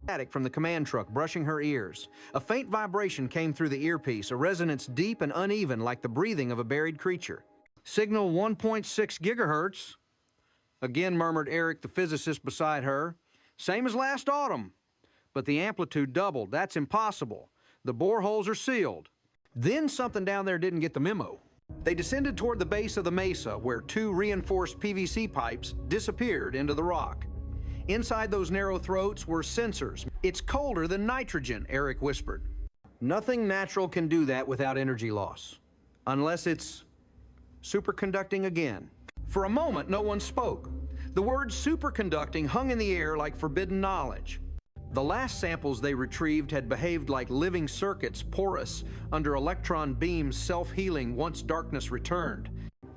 Static from the command truck brushing her ears. A faint vibration came through the earpiece, a resonance deep and uneven like the breathing of a buried creature. Signal 1.6 gigahertz. Again, murmured Eric, the physicist beside her. Same as last autumn. But the amplitude doubled. That's impossible. The boreholes are sealed. Then something down there didn't get the memo. They descended toward the base of the mesa, where 2 reinforced PVC pipes disappeared into the rock. Inside those narrow throats were sensors. It's colder than nitrogen, Eric whispered. Nothing natural can do that without energy loss. Unless it's superconducting again. For a moment, no one spoke. The word superconducting hung in the air like forbidden knowledge. The last samples they retrieved had behaved like living circuits, porous under electron beams, self-healing once darkness returned.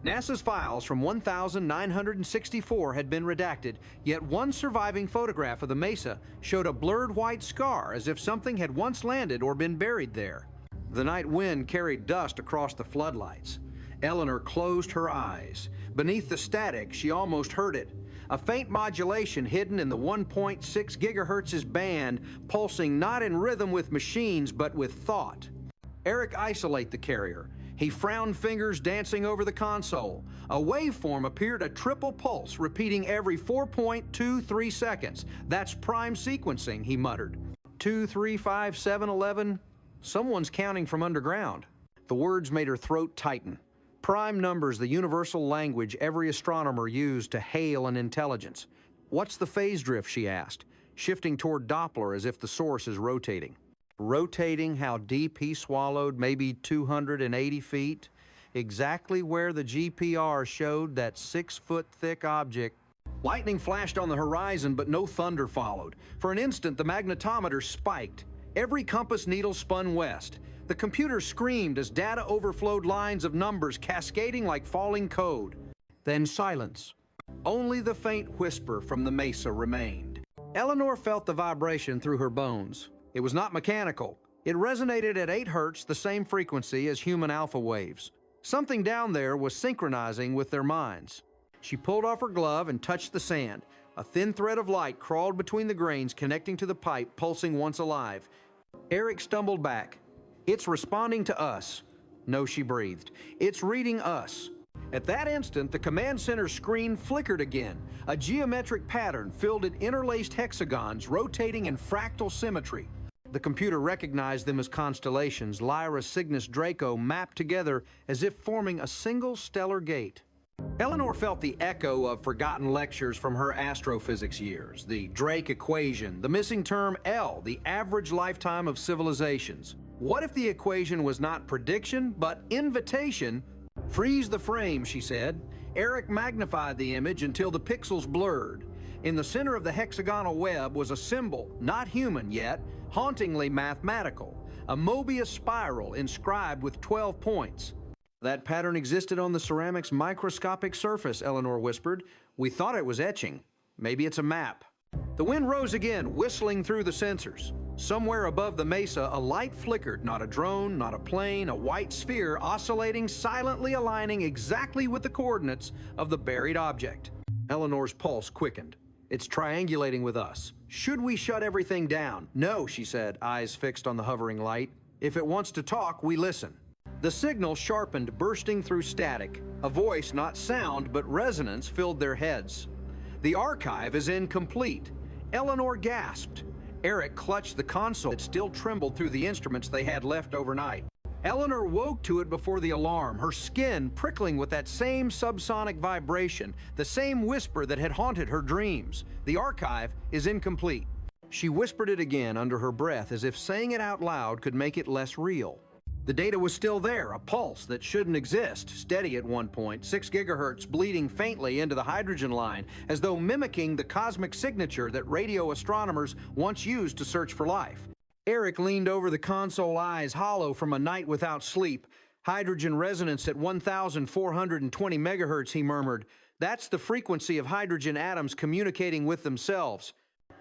NASA's files from 1964 had been redacted, yet one surviving photograph of the mesa showed a blurred white scar as if something had once landed or been buried there. The night wind carried dust across the floodlights. Eleanor closed her eyes. Beneath the static, she almost heard it. A faint modulation hidden in the 1.6 gigahertz's band, pulsing not in rhythm with machines, but with thought. Eric isolated the carrier. He frowned, fingers dancing over the console. A waveform appeared, a triple pulse, repeating every 4.23 seconds. That's prime sequencing, he muttered. 2, 3, 5, 7, 11. Someone's counting from underground. The words made her throat tighten. Prime numbers, the universal language every astronomer used to hail an intelligence. What's the phase drift, she asked, shifting toward Doppler as if the source is rotating. Rotating how deep he swallowed, maybe 280 feet, exactly where the GPR showed that 6-foot-thick object. Lightning flashed on the horizon, but no thunder followed. For an instant, the magnetometer spiked. Every compass needle spun west. The computer screamed as data overflowed, lines of numbers cascading like falling code. Then silence. Only the faint whisper from the mesa remained. Eleanor felt the vibration through her bones. It was not mechanical. It resonated at 8 hertz, the same frequency as human alpha waves. Something down there was synchronizing with their minds. She pulled off her glove and touched the sand. A thin thread of light crawled between the grains, connecting to the pipe, pulsing once alive. Eric stumbled back. It's responding to us. No, she breathed. It's reading us. At that instant, the command center screen flickered again. A geometric pattern filled in interlaced hexagons, rotating in fractal symmetry. The computer recognized them as constellations, Lyra, Cygnus, Draco, mapped together as if forming a single stellar gate. Eleanor felt the echo of forgotten lectures from her astrophysics years. The Drake equation, the missing term L, the average lifetime of civilizations. What if the equation was not prediction, but invitation? Freeze the frame, she said. Eric magnified the image until the pixels blurred. In the center of the hexagonal web was a symbol, not human yet, hauntingly mathematical. A Mobius spiral inscribed with 12 points. That pattern existed on the ceramic's microscopic surface, Eleanor whispered. We thought it was etching. Maybe it's a map. The wind rose again, whistling through the sensors. Somewhere above the mesa, a light flickered, not a drone, not a plane, a white sphere oscillating, silently aligning exactly with the coordinates of the buried object. Eleanor's pulse quickened. It's triangulating with us. Should we shut everything down? No, she said, eyes fixed on the hovering light. If it wants to talk, we listen. The signal sharpened, bursting through static. A voice, not sound, but resonance, filled their heads. The archive is incomplete. Eleanor gasped. Eric clutched the console that still trembled through the instruments they had left overnight. Eleanor woke to it before the alarm, her skin prickling with that same subsonic vibration, the same whisper that had haunted her dreams. The archive is incomplete. She whispered it again under her breath, as if saying it out loud could make it less real. The data was still there, a pulse that shouldn't exist, steady at one point, 6 gigahertz bleeding faintly into the hydrogen line, as though mimicking the cosmic signature that radio astronomers once used to search for life. Eric leaned over the console, eyes hollow from a night without sleep. Hydrogen resonance at 1,420 megahertz, he murmured. That's the frequency of hydrogen atoms communicating with themselves.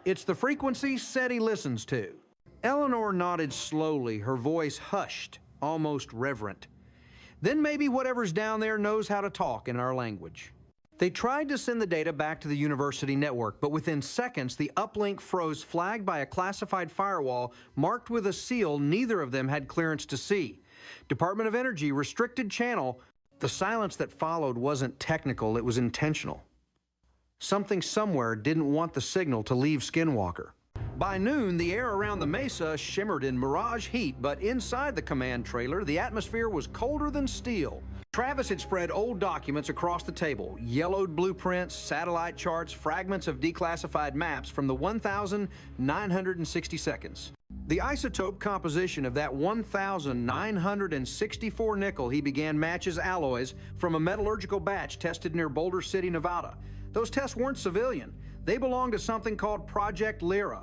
It's the frequency SETI listens to. Eleanor nodded slowly, her voice hushed, almost reverent. Then maybe whatever's down there knows how to talk in our language. They tried to send the data back to the university network, but within seconds, the uplink froze, flagged by a classified firewall marked with a seal neither of them had clearance to see. Department of Energy restricted channel. The silence that followed wasn't technical, it was intentional. Something somewhere didn't want the signal to leave Skinwalker. By noon, the air around the mesa shimmered in mirage heat, but inside the command trailer, the atmosphere was colder than steel. Travis had spread old documents across the table, yellowed blueprints, satellite charts, fragments of declassified maps from the 1,960 seconds. The isotope composition of that 1,964 nickel he began matches alloys from a metallurgical batch tested near Boulder City, Nevada. Those tests weren't civilian. They belonged to something called Project Lyra.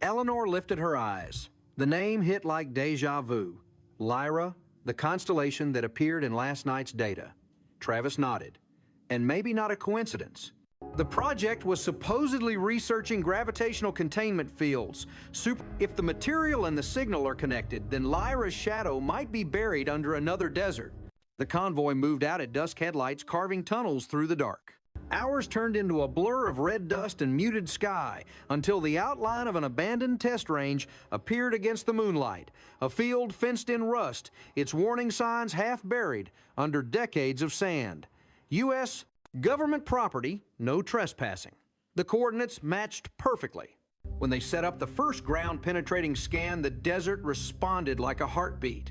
Eleanor lifted her eyes. The name hit like deja vu. Lyra, the constellation that appeared in last night's data. Travis nodded. And maybe not a coincidence. The project was supposedly researching gravitational containment fields. If the material and the signal are connected, then Lyra's shadow might be buried under another desert. The convoy moved out at dusk headlights, carving tunnels through the dark. Hours turned into a blur of red dust and muted sky until the outline of an abandoned test range appeared against the moonlight, a field fenced in rust, its warning signs half buried under decades of sand. U.S. government property, no trespassing. The coordinates matched perfectly. When they set up the first ground-penetrating scan, the desert responded like a heartbeat.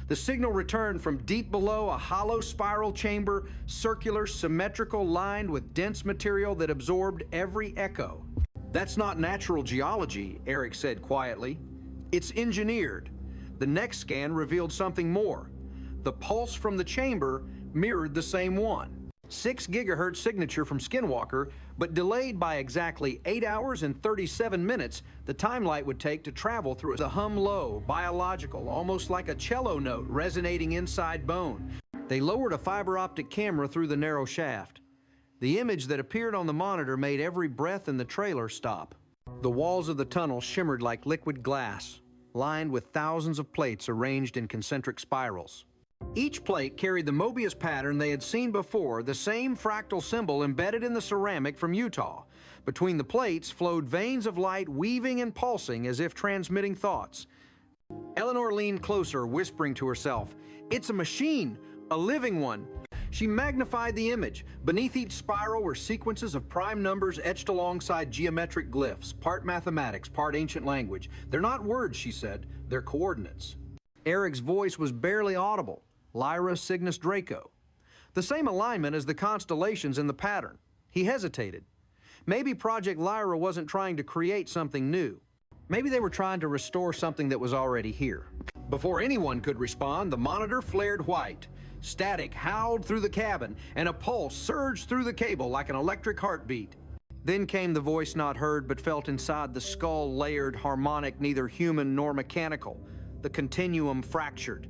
The signal returned from deep below a hollow spiral chamber, circular, symmetrical, lined with dense material that absorbed every echo. That's not natural geology, Eric said quietly. It's engineered. The next scan revealed something more. The pulse from the chamber mirrored the same one. 6 gigahertz signature from Skinwalker, but delayed by exactly 8 hours and 37 minutes, the time light would take to travel through the hum low, biological, almost like a cello note resonating inside bone. They lowered a fiber optic camera through the narrow shaft. The image that appeared on the monitor made every breath in the trailer stop. The walls of the tunnel shimmered like liquid glass, lined with thousands of plates arranged in concentric spirals. Each plate carried the Mobius pattern they had seen before, the same fractal symbol embedded in the ceramic from Utah. Between the plates flowed veins of light weaving and pulsing as if transmitting thoughts. Eleanor leaned closer, whispering to herself, "It's a machine, a living one." She magnified the image. Beneath each spiral were sequences of prime numbers etched alongside geometric glyphs, part mathematics, part ancient language. They're not words, she said, they're coordinates. Eric's voice was barely audible. Lyra Cygnus Draco. The same alignment as the constellations in the pattern. He hesitated. Maybe Project Lyra wasn't trying to create something new. Maybe they were trying to restore something that was already here. Before anyone could respond, the monitor flared white. Static howled through the cabin, and a pulse surged through the cable like an electric heartbeat. Then came the voice not heard but felt inside the skull, layered, harmonic, neither human nor mechanical. The continuum fractured.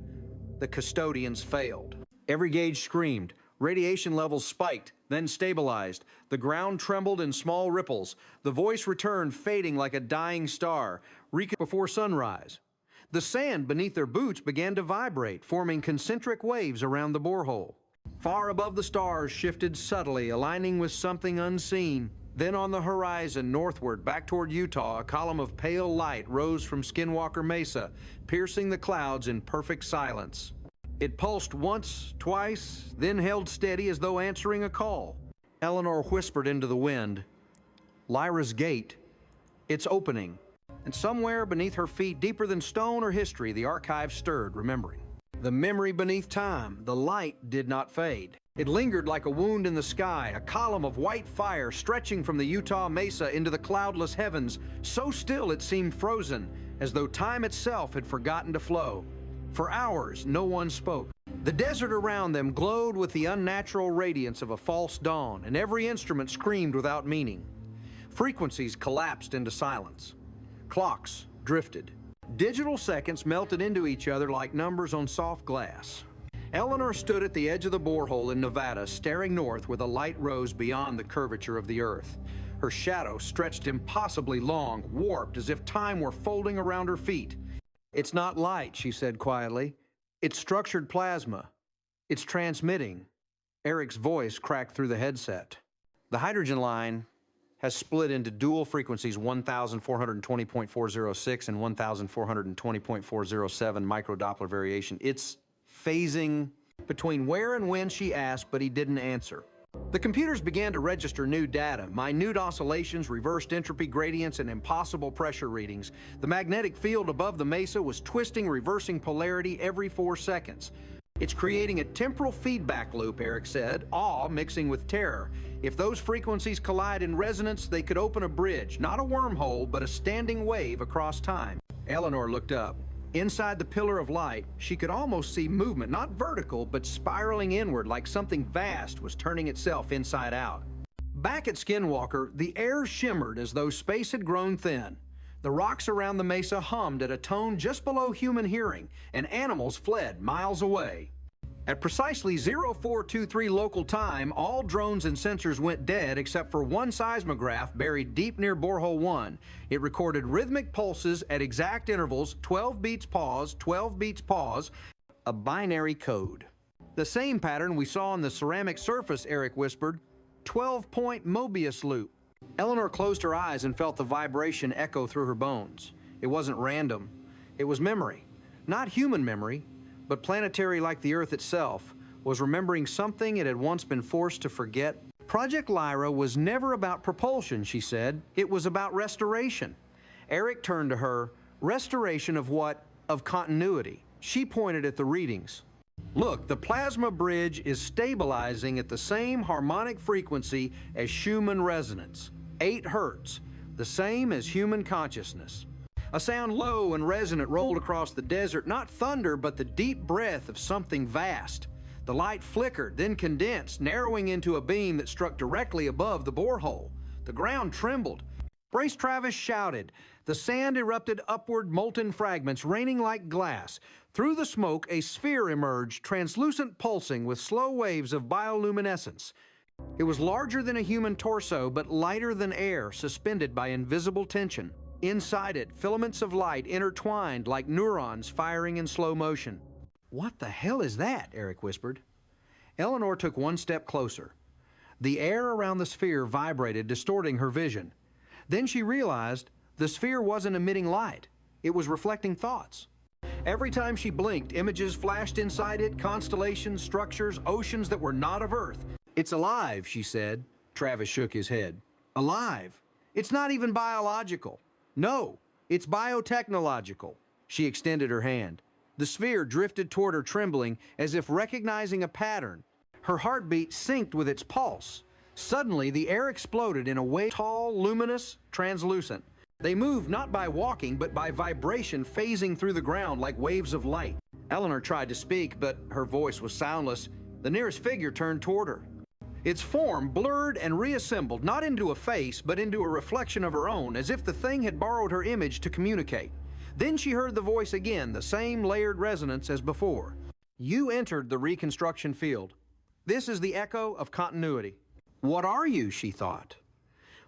The custodians failed. Every gauge screamed. Radiation levels spiked, then stabilized. The ground trembled in small ripples. The voice returned, fading like a dying star, before sunrise. The sand beneath their boots began to vibrate, forming concentric waves around the borehole. Far above the stars shifted subtly, aligning with something unseen. Then on the horizon, northward, back toward Utah, a column of pale light rose from Skinwalker Mesa, piercing the clouds in perfect silence. It pulsed once, twice, then held steady as though answering a call. Eleanor whispered into the wind, "Lyra's gate. It's opening." And somewhere beneath her feet, deeper than stone or history, the archive stirred, remembering. The memory beneath time, the light did not fade. It lingered like a wound in the sky, a column of white fire stretching from the Utah mesa into the cloudless heavens, so still it seemed frozen, as though time itself had forgotten to flow. For hours, no one spoke. The desert around them glowed with the unnatural radiance of a false dawn, and every instrument screamed without meaning. Frequencies collapsed into silence. Clocks drifted. Digital seconds melted into each other like numbers on soft glass. Eleanor stood at the edge of the borehole in Nevada, staring north where the light rose beyond the curvature of the earth. Her shadow stretched impossibly long, warped as if time were folding around her feet. "It's not light," she said quietly. "It's structured plasma. It's transmitting." Eric's voice cracked through the headset. The hydrogen line has split into dual frequencies 1420.406 and 1420.407 microdoppler variation. It's phasing between where and when she asked, but he didn't answer. The computers began to register new data, minute oscillations, reversed entropy gradients, and impossible pressure readings. The magnetic field above the mesa was twisting, reversing polarity every 4 seconds. It's creating a temporal feedback loop, Eric said, awe mixing with terror. If those frequencies collide in resonance, they could open a bridge, not a wormhole, but a standing wave across time. Eleanor looked up. Inside the pillar of light, she could almost see movement, not vertical, but spiraling inward like something vast was turning itself inside out. Back at Skinwalker, the air shimmered as though space had grown thin. The rocks around the mesa hummed at a tone just below human hearing, and animals fled miles away. At precisely 0423 local time, all drones and sensors went dead except for one seismograph buried deep near Borehole 1. It recorded rhythmic pulses at exact intervals, 12 beats pause, 12 beats pause, a binary code. The same pattern we saw on the ceramic surface, Eric whispered, 12-point Mobius loop. Eleanor closed her eyes and felt the vibration echo through her bones. It wasn't random. It was memory. Not human memory, but planetary like the Earth itself, was remembering something it had once been forced to forget. Project Lyra was never about propulsion, she said. It was about restoration. Eric turned to her. Restoration of what? Of continuity. She pointed at the readings. Look, the plasma bridge is stabilizing at the same harmonic frequency as Schumann resonance, 8 Hertz, the same as human consciousness. A sound low and resonant rolled across the desert, not thunder, but the deep breath of something vast. The light flickered, then condensed, narrowing into a beam that struck directly above the borehole. The ground trembled. Brace Travis shouted. The sand erupted upward, molten fragments, raining like glass. Through the smoke, a sphere emerged, translucent, pulsing with slow waves of bioluminescence. It was larger than a human torso, but lighter than air, suspended by invisible tension. Inside it, filaments of light intertwined like neurons firing in slow motion. What the hell is that? Eric whispered. Eleanor took one step closer. The air around the sphere vibrated, distorting her vision. Then she realized the sphere wasn't emitting light. It was reflecting thoughts. Every time she blinked, images flashed inside it, constellations, structures, oceans that were not of Earth. It's alive, she said. Travis shook his head. Alive? It's not even biological. No, it's biotechnological. She extended her hand. The sphere drifted toward her, trembling, as if recognizing a pattern. Her heartbeat synced with its pulse. Suddenly, the air exploded in a wave, tall, luminous, translucent. They moved not by walking, but by vibration phasing through the ground like waves of light. Eleanor tried to speak, but her voice was soundless. The nearest figure turned toward her. Its form blurred and reassembled, not into a face, but into a reflection of her own, as if the thing had borrowed her image to communicate. Then she heard the voice again, the same layered resonance as before. You entered the reconstruction field. This is the echo of continuity. What are you, she thought.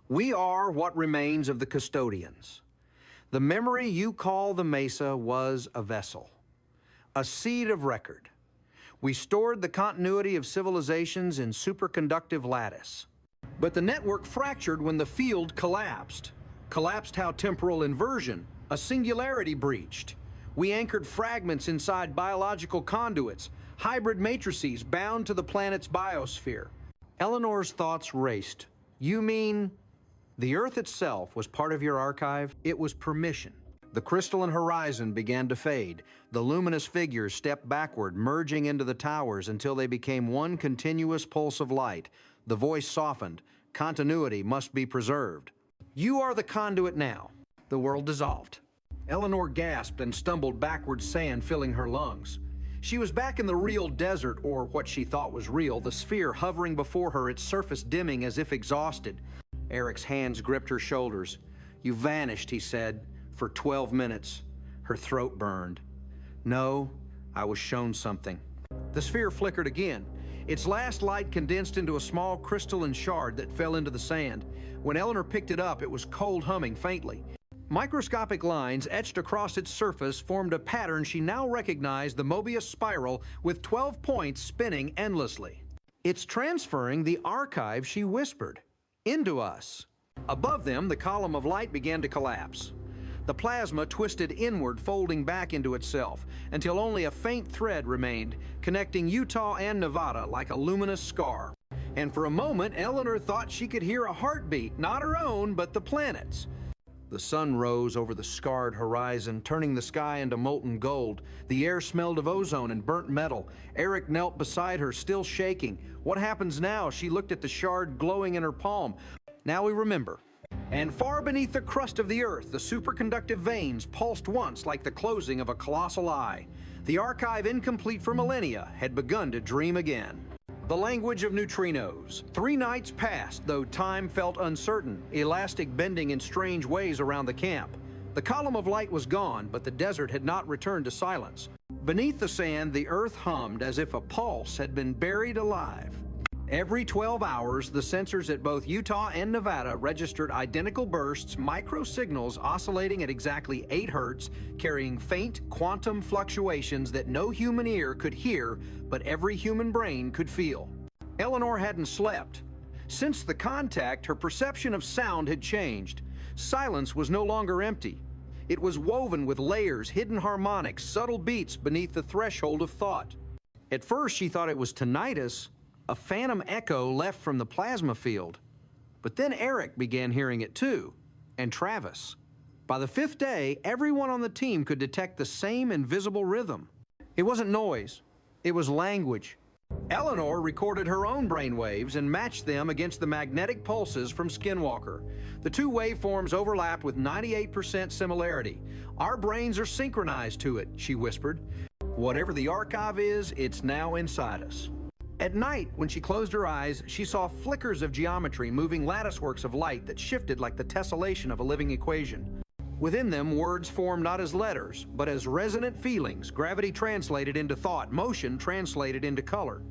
We are what remains of the custodians. The memory you call the mesa was a vessel, a seed of record. We stored the continuity of civilizations in superconductive lattice. But the network fractured when the field collapsed. Collapsed how temporal inversion, a singularity breached. We anchored fragments inside biological conduits, hybrid matrices bound to the planet's biosphere. Eleanor's thoughts raced. You mean the Earth itself was part of your archive? It was permission. The crystalline horizon began to fade. The luminous figures stepped backward, merging into the towers until they became one continuous pulse of light. The voice softened. Continuity must be preserved. You are the conduit now. The world dissolved. Eleanor gasped and stumbled backward, sand filling her lungs. She was back in the real desert, or what she thought was real, the sphere hovering before her, its surface dimming as if exhausted. Eric's hands gripped her shoulders. You vanished, he said. For 12 minutes. Her throat burned. No, I was shown something. The sphere flickered again. Its last light condensed into a small crystalline shard that fell into the sand. When Eleanor picked it up, it was cold, humming faintly. Microscopic lines etched across its surface formed a pattern she now recognized, the Mobius spiral, with 12 points spinning endlessly. It's transferring the archive, she whispered. into us. Above them, the column of light began to collapse. The plasma twisted inward, folding back into itself, until only a faint thread remained, connecting Utah and Nevada like a luminous scar. And for a moment, Eleanor thought she could hear a heartbeat, not her own, but the planet's. The sun rose over the scarred horizon, turning the sky into molten gold. The air smelled of ozone and burnt metal. Eric knelt beside her, still shaking. What happens now? She looked at the shard glowing in her palm. Now we remember. And far beneath the crust of the earth, the superconductive veins pulsed once like the closing of a colossal eye. The archive, incomplete for millennia, had begun to dream again. The language of neutrinos. 3 nights passed, though time felt uncertain, elastic bending in strange ways around the camp. The column of light was gone, but the desert had not returned to silence. Beneath the sand, the earth hummed as if a pulse had been buried alive. Every 12 hours, the sensors at both Utah and Nevada registered identical bursts, microsignals oscillating at exactly 8 hertz, carrying faint quantum fluctuations that no human ear could hear, but every human brain could feel. Eleanor hadn't slept. Since the contact, her perception of sound had changed. Silence was no longer empty. It was woven with layers, hidden harmonics, subtle beats beneath the threshold of thought. At first, she thought it was tinnitus, a phantom echo left from the plasma field. But then Eric began hearing it too, and Travis. By the 5th day, everyone on the team could detect the same invisible rhythm. It wasn't noise, it was language. Eleanor recorded her own brainwaves and matched them against the magnetic pulses from Skinwalker. The 2 waveforms overlapped with 98% similarity. Our brains are synchronized to it, she whispered. Whatever the archive is, it's now inside us. At night, when she closed her eyes, she saw flickers of geometry, moving latticeworks of light that shifted like the tessellation of a living equation. Within them, words formed not as letters, but as resonant feelings, gravity translated into thought, motion translated into color.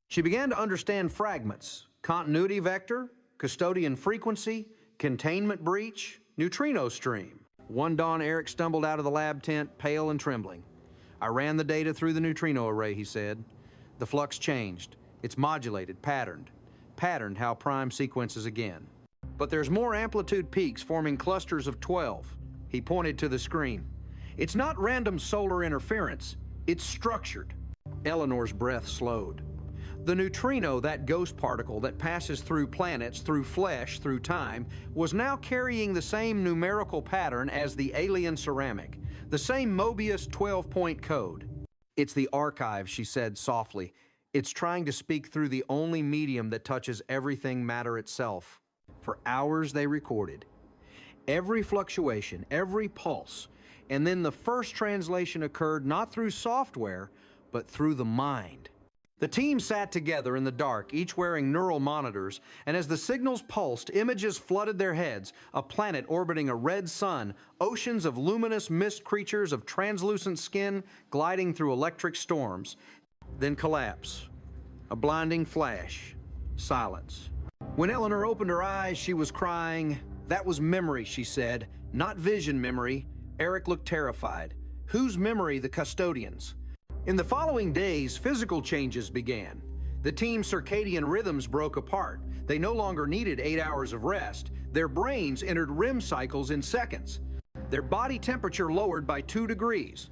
She began to understand fragments: continuity vector, custodian frequency, containment breach, neutrino stream. One dawn, Eric stumbled out of the lab tent, pale and trembling. I ran the data through the neutrino array, he said. The flux changed. It's modulated, patterned how prime sequences again. But there's more amplitude peaks forming clusters of 12. He pointed to the screen. It's not random solar interference, it's structured. Eleanor's breath slowed. The neutrino, that ghost particle that passes through planets, through flesh, through time, was now carrying the same numerical pattern as the alien ceramic, the same Mobius 12-point code. It's the archive, she said softly. It's trying to speak through the only medium that touches everything, matter itself. For hours they recorded. Every fluctuation, every pulse. And then the first translation occurred not through software, but through the mind. The team sat together in the dark, each wearing neural monitors, and as the signals pulsed, images flooded their heads: a planet orbiting a red sun, oceans of luminous mist creatures of translucent skin gliding through electric storms. Then collapse, a blinding flash, silence. When Eleanor opened her eyes, she was crying. That was memory, she said, not vision memory. Eric looked terrified. Whose memory? The custodians. In the following days, physical changes began. The team's circadian rhythms broke apart. They no longer needed 8 hours of rest. Their brains entered REM cycles in seconds. Their body temperature lowered by 2 degrees.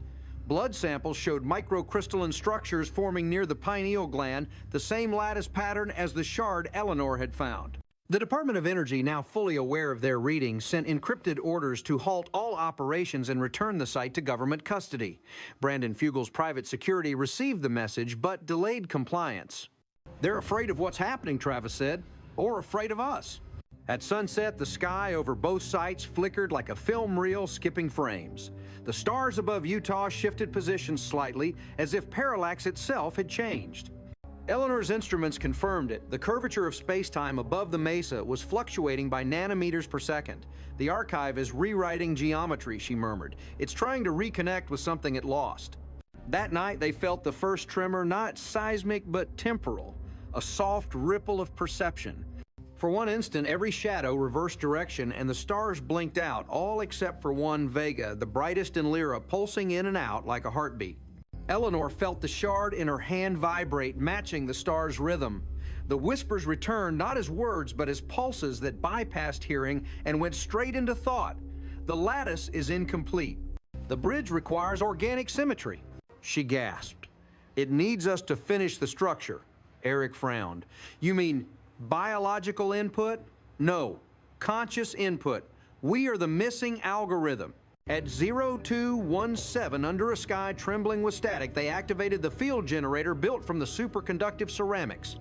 Blood samples showed microcrystalline structures forming near the pineal gland, the same lattice pattern as the shard Eleanor had found. The Department of Energy, now fully aware of their readings, sent encrypted orders to halt all operations and return the site to government custody. Brandon Fugel's private security received the message, but delayed compliance. They're afraid of what's happening, Travis said, or afraid of us. At sunset, the sky over both sites flickered like a film reel skipping frames. The stars above Utah shifted positions slightly, as if parallax itself had changed. Eleanor's instruments confirmed it. The curvature of space-time above the mesa was fluctuating by nanometers per second. The archive is rewriting geometry, she murmured. It's trying to reconnect with something it lost. That night, they felt the first tremor, not seismic, but temporal, a soft ripple of perception. For one instant, every shadow reversed direction and the stars blinked out, all except for one, Vega, the brightest in Lyra, pulsing in and out like a heartbeat. Eleanor felt the shard in her hand vibrate, matching the star's rhythm. The whispers returned not as words, but as pulses that bypassed hearing and went straight into thought. The lattice is incomplete. The bridge requires organic symmetry. She gasped. It needs us to finish the structure. Eric frowned. You mean biological input? No, conscious input. We are the missing algorithm. At 0217, under a sky trembling with static, they activated the field generator built from the superconductive ceramics.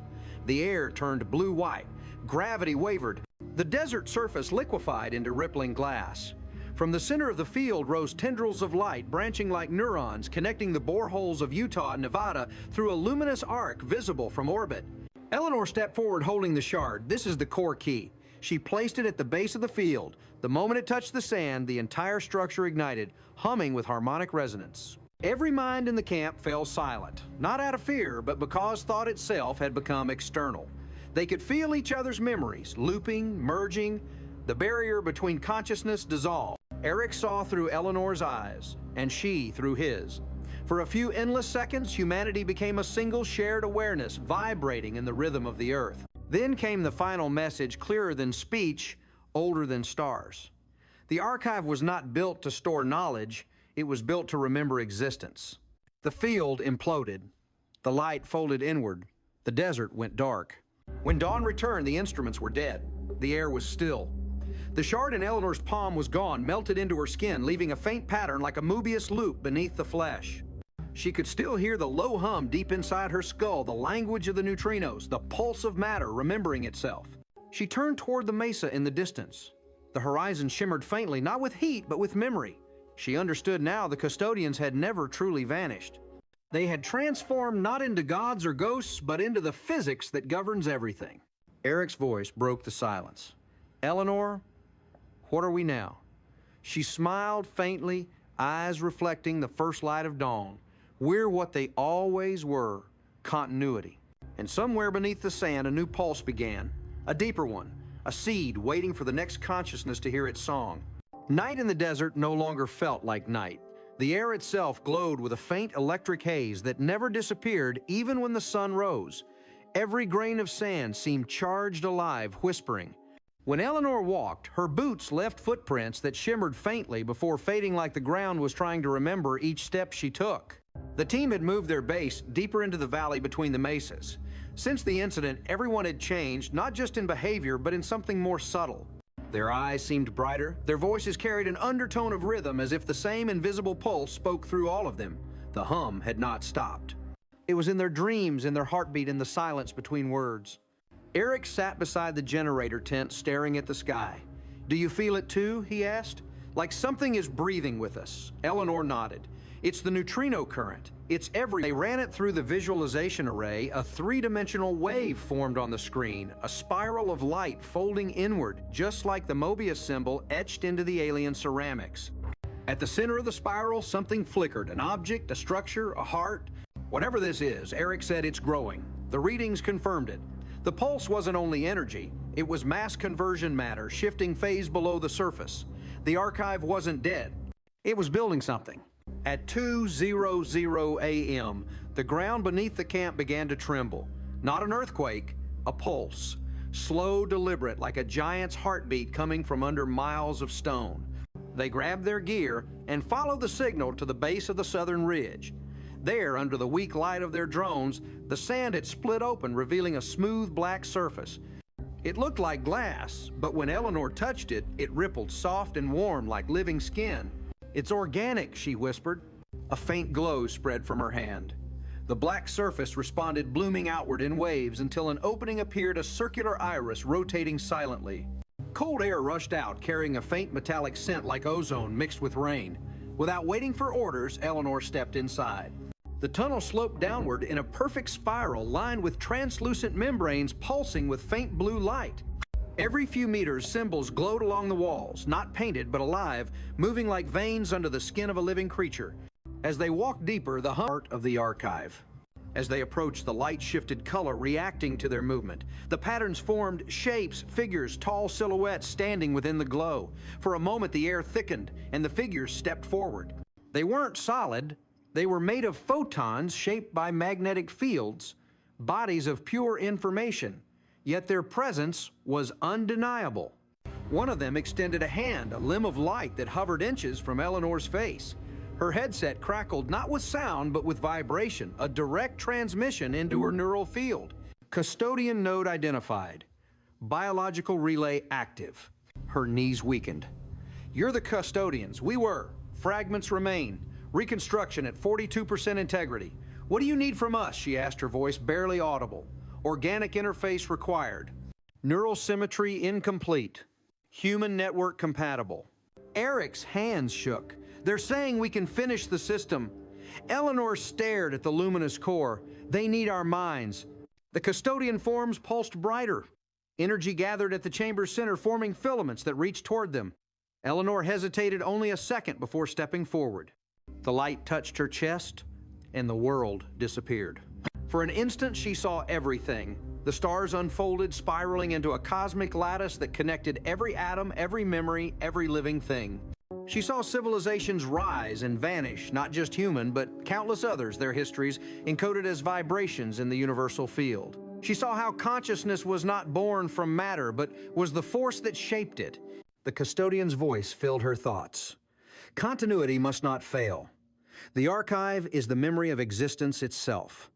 The air turned blue-white. Gravity wavered. The desert surface liquefied into rippling glass. From the center of the field rose tendrils of light, branching like neurons, connecting the boreholes of Utah and Nevada through a luminous arc visible from orbit. Eleanor stepped forward holding the shard. This is the core key. She placed it at the base of the field. The moment it touched the sand, the entire structure ignited, humming with harmonic resonance. Every mind in the camp fell silent, not out of fear, but because thought itself had become external. They could feel each other's memories, looping, merging. The barrier between consciousness dissolved. Eric saw through Eleanor's eyes, and she through his. For a few endless seconds, humanity became a single shared awareness, vibrating in the rhythm of the earth. Then came the final message, clearer than speech, older than stars. The archive was not built to store knowledge, it was built to remember existence. The field imploded. The light folded inward. The desert went dark. When dawn returned, the instruments were dead. The air was still. The shard in Eleanor's palm was gone, melted into her skin, leaving a faint pattern like a Mobius loop beneath the flesh. She could still hear the low hum deep inside her skull, the language of the neutrinos, the pulse of matter remembering itself. She turned toward the mesa in the distance. The horizon shimmered faintly, not with heat, but with memory. She understood now the custodians had never truly vanished. They had transformed not into gods or ghosts, but into the physics that governs everything. Eric's voice broke the silence. Eleanor, what are we now? She smiled faintly, eyes reflecting the first light of dawn. We're what they always were, continuity. And somewhere beneath the sand, a new pulse began, a deeper one, a seed waiting for the next consciousness to hear its song. Night in the desert no longer felt like night. The air itself glowed with a faint electric haze that never disappeared even when the sun rose. Every grain of sand seemed charged alive, whispering. When Eleanor walked, her boots left footprints that shimmered faintly before fading like the ground was trying to remember each step she took. The team had moved their base deeper into the valley between the mesas. Since the incident, everyone had changed, not just in behavior, but in something more subtle. Their eyes seemed brighter, their voices carried an undertone of rhythm as if the same invisible pulse spoke through all of them. The hum had not stopped. It was in their dreams, in their heartbeat, in the silence between words. Eric sat beside the generator tent, staring at the sky. Do you feel it too? He asked. Like something is breathing with us. Eleanor nodded. It's the neutrino current. It's everywhere. They ran it through the visualization array. A three-dimensional wave formed on the screen, a spiral of light folding inward, just like the Mobius symbol etched into the alien ceramics. At the center of the spiral, something flickered, an object, a structure, a heart. Whatever this is, Eric said it's growing. The readings confirmed it. The pulse wasn't only energy, it was mass conversion matter shifting phase below the surface. The archive wasn't dead. It was building something. At 2:00 a.m., the ground beneath the camp began to tremble. Not an earthquake, a pulse. Slow, deliberate, like a giant's heartbeat coming from under miles of stone. They grabbed their gear and followed the signal to the base of the southern ridge. There, under the weak light of their drones, the sand had split open, revealing a smooth black surface. It looked like glass, but when Eleanor touched it, it rippled soft and warm like living skin. It's organic, she whispered. A faint glow spread from her hand. The black surface responded, blooming outward in waves until an opening appeared, a circular iris rotating silently. Cold air rushed out, carrying a faint metallic scent like ozone mixed with rain. Without waiting for orders, Eleanor stepped inside. The tunnel sloped downward in a perfect spiral lined with translucent membranes pulsing with faint blue light. Every few meters, symbols glowed along the walls, not painted but alive, moving like veins under the skin of a living creature. As they walked deeper, the heart of the archive. As they approached, the light shifted color, reacting to their movement. The patterns formed shapes, figures, tall silhouettes standing within the glow. For a moment, the air thickened, and the figures stepped forward. They weren't solid, They were made of photons shaped by magnetic fields, bodies of pure information, yet their presence was undeniable. One of them extended a hand, a limb of light that hovered inches from Eleanor's face. Her headset crackled not with sound, but with vibration, a direct transmission into her neural field. Custodian node identified. Biological relay active. Her knees weakened. You're the custodians. We were. Fragments remain. Reconstruction at 42% integrity. What do you need from us? She asked, her voice barely audible. Organic interface required. Neural symmetry incomplete. Human network compatible. Eric's hands shook. They're saying we can finish the system. Eleanor stared at the luminous core. They need our minds. The custodian forms pulsed brighter. Energy gathered at the chamber's center, forming filaments that reached toward them. Eleanor hesitated only a second before stepping forward. The light touched her chest, and the world disappeared. For an instant, she saw everything. The stars unfolded, spiraling into a cosmic lattice that connected every atom, every memory, every living thing. She saw civilizations rise and vanish, not just human, but countless others, their histories encoded as vibrations in the universal field. She saw how consciousness was not born from matter, but was the force that shaped it. The custodian's voice filled her thoughts. Continuity must not fail. The archive is the memory of existence itself.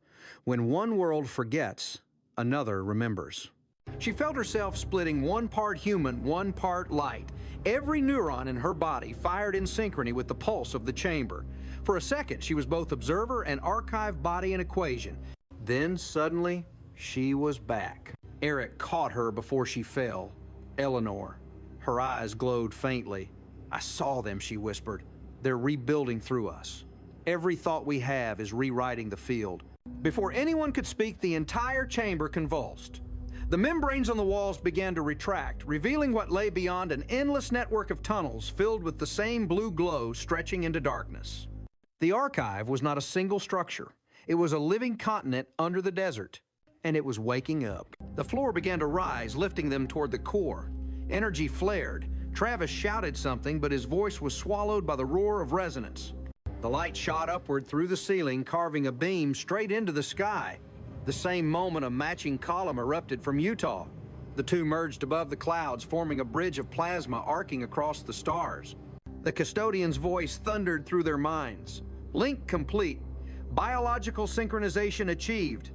When one world forgets, another remembers. She felt herself splitting one part human, one part light. Every neuron in her body fired in synchrony with the pulse of the chamber. For a second, she was both observer and archive body and equation. Then, suddenly, she was back. Eric caught her before she fell. Eleanor. Her eyes glowed faintly. I saw them, she whispered. They're rebuilding through us. Every thought we have is rewriting the field. Before anyone could speak, the entire chamber convulsed. The membranes on the walls began to retract, revealing what lay beyond an endless network of tunnels filled with the same blue glow stretching into darkness. The archive was not a single structure. It was a living continent under the desert, and it was waking up. The floor began to rise, lifting them toward the core. Energy flared. Travis shouted something, but his voice was swallowed by the roar of resonance. The light shot upward through the ceiling, carving a beam straight into the sky. The same moment, a matching column erupted from Utah. The two merged above the clouds, forming a bridge of plasma arcing across the stars. The custodian's voice thundered through their minds. Link complete. Biological synchronization achieved.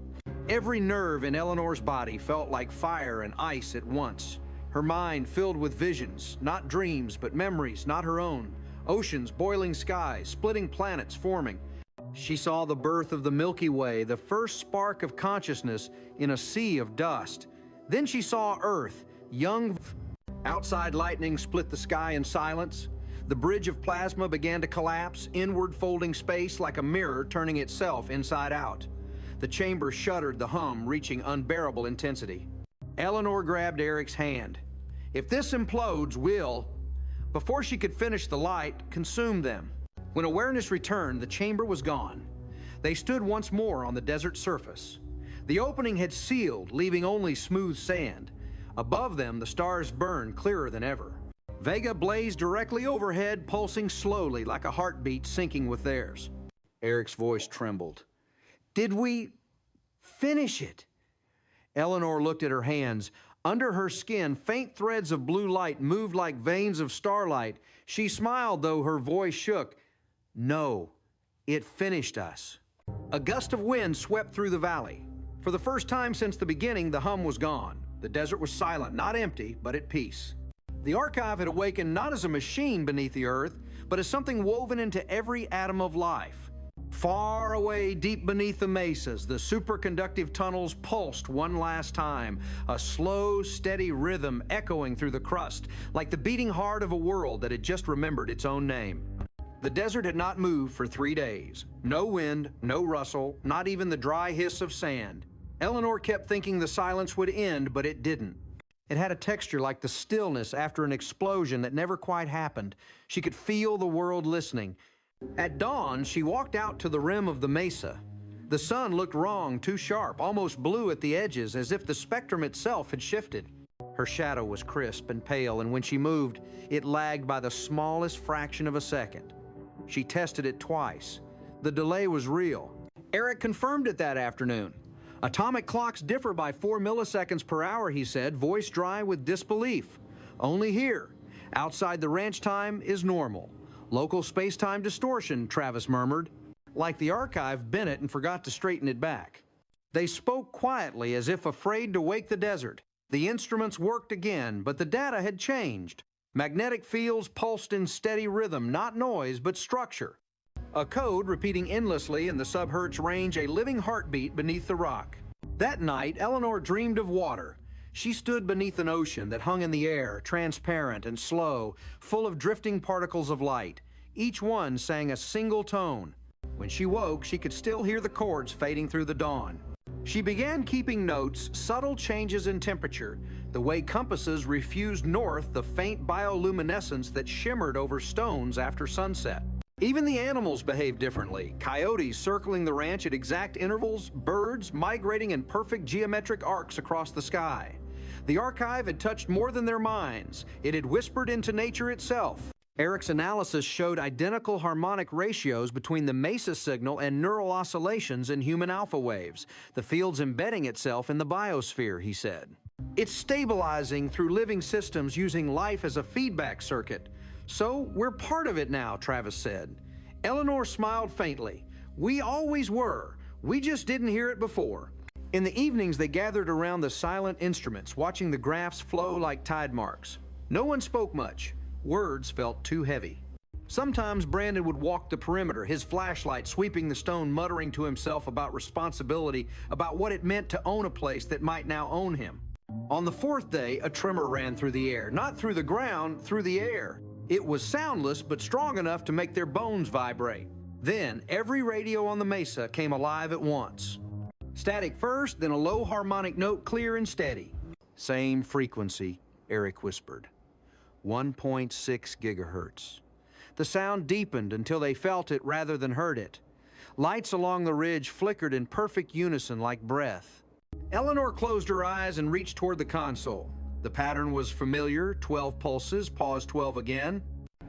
Every nerve in Eleanor's body felt like fire and ice at once. Her mind filled with visions, not dreams, but memories, not her own. Oceans, boiling skies, splitting planets forming. She saw the birth of the Milky Way, the first spark of consciousness in a sea of dust. Then she saw Earth, young. Outside lightning split the sky in silence. The bridge of plasma began to collapse, inward folding space like a mirror turning itself inside out. The chamber shuddered, the hum reaching unbearable intensity. Eleanor grabbed Eric's hand. If this implodes, we'll... Before she could finish, the light consumed them. When awareness returned, the chamber was gone. They stood once more on the desert surface. The opening had sealed, leaving only smooth sand. Above them, the stars burned clearer than ever. Vega blazed directly overhead, pulsing slowly like a heartbeat syncing with theirs. Eric's voice trembled. Did we finish it? Eleanor looked at her hands. Under her skin, faint threads of blue light moved like veins of starlight. She smiled, though her voice shook. No, it finished us. A gust of wind swept through the valley. For the first time since the beginning, the hum was gone. The desert was silent, not empty, but at peace. The archive had awakened not as a machine beneath the earth, but as something woven into every atom of life. Far away, deep beneath the mesas, the superconductive tunnels pulsed one last time, a slow, steady rhythm echoing through the crust, like the beating heart of a world that had just remembered its own name. The desert had not moved for 3 days. No wind, no rustle, not even the dry hiss of sand. Eleanor kept thinking the silence would end, but it didn't. It had a texture like the stillness after an explosion that never quite happened. She could feel the world listening. At dawn, she walked out to the rim of the mesa. The sun looked wrong, too sharp, almost blue at the edges, as if the spectrum itself had shifted. Her shadow was crisp and pale, and when she moved, it lagged by the smallest fraction of a second. She tested it twice. The delay was real. Eric confirmed it that afternoon. Atomic clocks differ by 4 milliseconds per hour, he said, voice dry with disbelief. Only here. Outside the ranch time is normal. Local space-time distortion, Travis murmured. Like the archive, Bennett and forgot to straighten it back. They spoke quietly as if afraid to wake the desert. The instruments worked again, but the data had changed. Magnetic fields pulsed in steady rhythm, not noise, but structure. A code repeating endlessly in the subhertz range, a living heartbeat beneath the rock. That night, Eleanor dreamed of water. She stood beneath an ocean that hung in the air, transparent and slow, full of drifting particles of light. Each one sang a single tone. When she woke, she could still hear the chords fading through the dawn. She began keeping notes, subtle changes in temperature, the way compasses refused north the faint bioluminescence that shimmered over stones after sunset. Even the animals behaved differently. Coyotes circling the ranch at exact intervals, birds migrating in perfect geometric arcs across the sky. The archive had touched more than their minds. It had whispered into nature itself. Eric's analysis showed identical harmonic ratios between the mesa signal and neural oscillations in human alpha waves, the field's embedding itself in the biosphere, he said. It's stabilizing through living systems using life as a feedback circuit. So we're part of it now, Travis said. Eleanor smiled faintly. We always were. We just didn't hear it before. In the evenings, they gathered around the silent instruments, watching the graphs flow like tide marks. No one spoke much. Words felt too heavy. Sometimes Brandon would walk the perimeter, his flashlight sweeping the stone, muttering to himself about responsibility, about what it meant to own a place that might now own him. On the fourth day, a tremor ran through the air, not through the ground, through the air. It was soundless, but strong enough to make their bones vibrate. Then, every radio on the mesa came alive at once. Static first, then a low harmonic note, clear and steady. Same frequency, Eric whispered. 1.6 gigahertz. The sound deepened until they felt it rather than heard it. Lights along the ridge flickered in perfect unison like breath. Eleanor closed her eyes and reached toward the console. The pattern was familiar, 12 pulses, pause 12 again.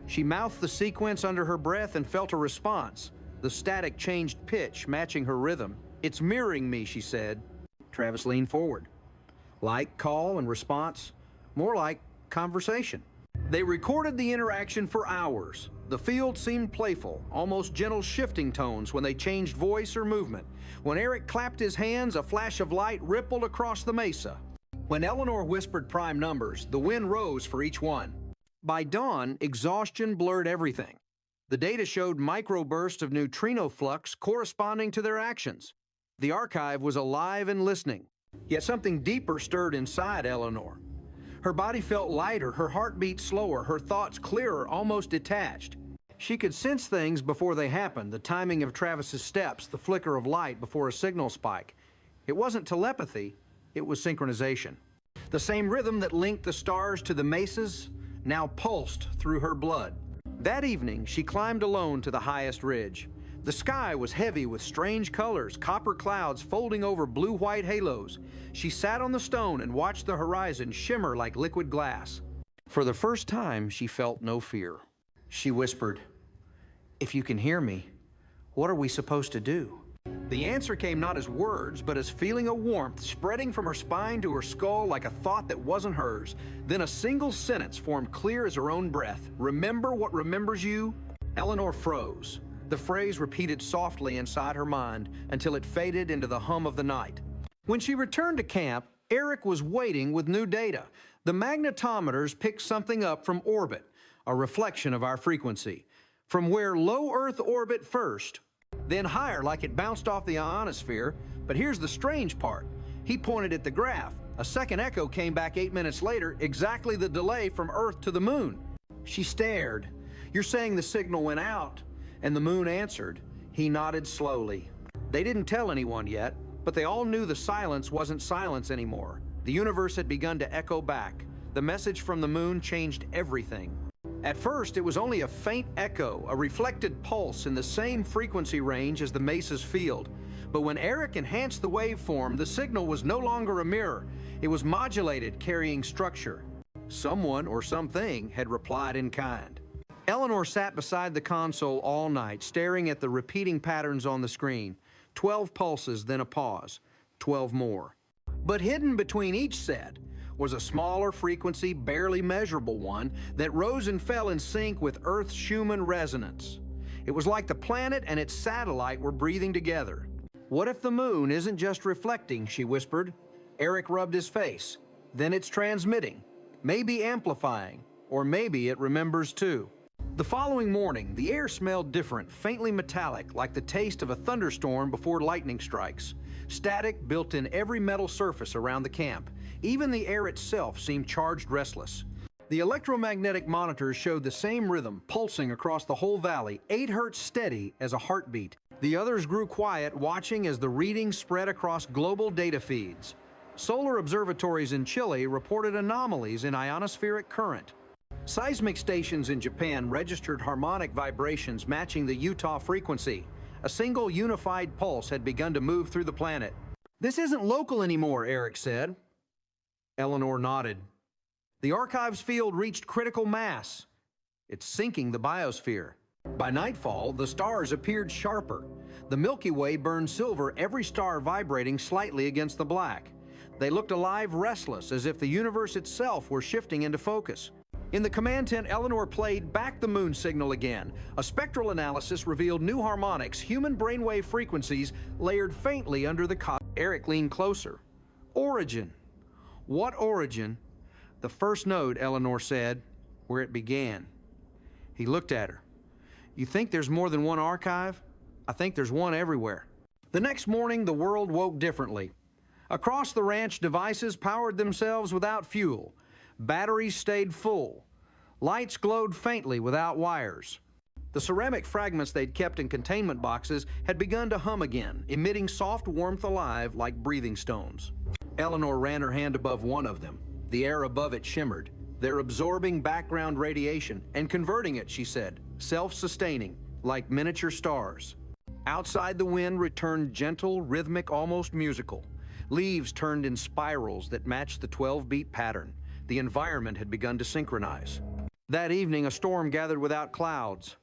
She mouthed the sequence under her breath and felt a response. The static changed pitch, matching her rhythm. It's mirroring me, she said. Travis leaned forward. Like call and response, more like conversation. They recorded the interaction for hours. The field seemed playful, almost gentle shifting tones when they changed voice or movement. When Eric clapped his hands, a flash of light rippled across the mesa. When Eleanor whispered prime numbers, the wind rose for each one. By dawn, exhaustion blurred everything. The data showed microbursts of neutrino flux corresponding to their actions. The archive was alive and listening. Yet something deeper stirred inside Eleanor. Her body felt lighter, her heartbeat slower, her thoughts clearer, almost detached. She could sense things before they happened, the timing of Travis's steps, the flicker of light before a signal spike. It wasn't telepathy, it was synchronization. The same rhythm that linked the stars to the mesas now pulsed through her blood. That evening, she climbed alone to the highest ridge. The sky was heavy with strange colors, copper clouds folding over blue-white halos. She sat on the stone and watched the horizon shimmer like liquid glass. For the first time, she felt no fear. She whispered, "If you can hear me, what are we supposed to do?" The answer came not as words, but as feeling a warmth spreading from her spine to her skull like a thought that wasn't hers. Then a single sentence formed clear as her own breath. "Remember what remembers you?" Eleanor froze. The phrase repeated softly inside her mind until it faded into the hum of the night. When she returned to camp, Eric was waiting with new data. The magnetometers picked something up from orbit, a reflection of our frequency. From where low Earth orbit first, then higher like it bounced off the ionosphere. But here's the strange part. He pointed at the graph. A second echo came back 8 minutes later, exactly the delay from Earth to the moon. She stared. "You're saying the signal went out?" And the moon answered. He nodded slowly. They didn't tell anyone yet, but they all knew the silence wasn't silence anymore. The universe had begun to echo back. The message from the moon changed everything. At first, it was only a faint echo, a reflected pulse in the same frequency range as the mesa's field. But when Eric enhanced the waveform, the signal was no longer a mirror. It was modulated, carrying structure. Someone or something had replied in kind. Eleanor sat beside the console all night, staring at the repeating patterns on the screen. 12 pulses, then a pause. 12 more. But hidden between each set was a smaller frequency, barely measurable one that rose and fell in sync with Earth's Schumann resonance. It was like the planet and its satellite were breathing together. "What if the moon isn't just reflecting?" she whispered. Eric rubbed his face. "Then it's transmitting, maybe amplifying, or maybe it remembers too." The following morning, the air smelled different, faintly metallic, like the taste of a thunderstorm before lightning strikes. Static built in every metal surface around the camp. Even the air itself seemed charged restless. The electromagnetic monitors showed the same rhythm, pulsing across the whole valley, 8 hertz steady as a heartbeat. The others grew quiet, watching as the readings spread across global data feeds. Solar observatories in Chile reported anomalies in ionospheric current. Seismic stations in Japan registered harmonic vibrations matching the Utah frequency. A single unified pulse had begun to move through the planet. "This isn't local anymore," Eric said. Eleanor nodded. "The archives field reached critical mass. It's sinking the biosphere." By nightfall, the stars appeared sharper. The Milky Way burned silver, every star vibrating slightly against the black. They looked alive, restless, as if the universe itself were shifting into focus. In the command tent, Eleanor played back the moon signal again. A spectral analysis revealed new harmonics, human brainwave frequencies layered faintly under the cosmos. Eric leaned closer. "Origin." "What origin?" "The first node," Eleanor said, "where it began." He looked at her. "You think there's more than one archive? I think there's one everywhere." The next morning, the world woke differently. Across the ranch, devices powered themselves without fuel. Batteries stayed full. Lights glowed faintly without wires. The ceramic fragments they'd kept in containment boxes had begun to hum again, emitting soft warmth alive like breathing stones. Eleanor ran her hand above one of them. The air above it shimmered. "They're absorbing background radiation and converting it," she said, "self-sustaining, like miniature stars." Outside, the wind returned gentle, rhythmic, almost musical. Leaves turned in spirals that matched the 12-beat pattern. The environment had begun to synchronize. That evening, a storm gathered without clouds.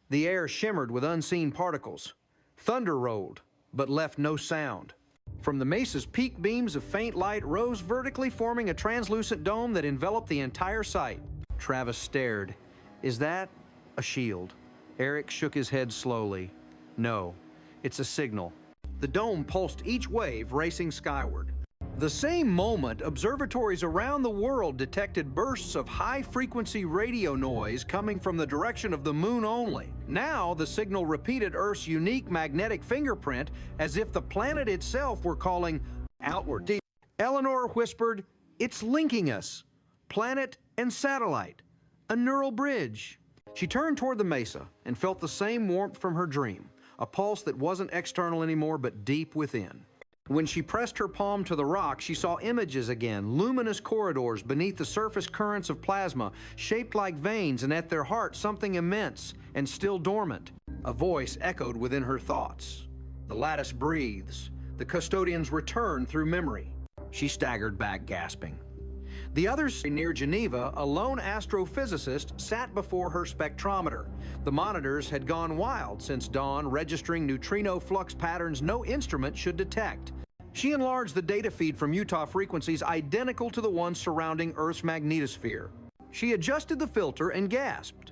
The air shimmered with unseen particles. Thunder rolled, but left no sound. From the mesa's peak, beams of faint light rose vertically, forming a translucent dome that enveloped the entire site. Travis stared. "Is that a shield?" Eric shook his head slowly. "No, it's a signal." The dome pulsed each wave, racing skyward. The same moment, observatories around the world detected bursts of high-frequency radio noise coming from the direction of the moon only. Now, the signal repeated Earth's unique magnetic fingerprint, as if the planet itself were calling outward. Eleanor whispered, "It's linking us. Planet and satellite. A neural bridge." She turned toward the mesa and felt the same warmth from her dream, a pulse that wasn't external anymore but deep within. When she pressed her palm to the rock, she saw images again, luminous corridors beneath the surface currents of plasma, shaped like veins, and at their heart something immense and still dormant. A voice echoed within her thoughts. "The lattice breathes. The custodians return through memory." She staggered back, gasping. The others near Geneva, a lone astrophysicist sat before her spectrometer. The monitors had gone wild since dawn, registering neutrino flux patterns no instrument should detect. She enlarged the data feed from Utah frequencies identical to the ones surrounding Earth's magnetosphere. She adjusted the filter and gasped.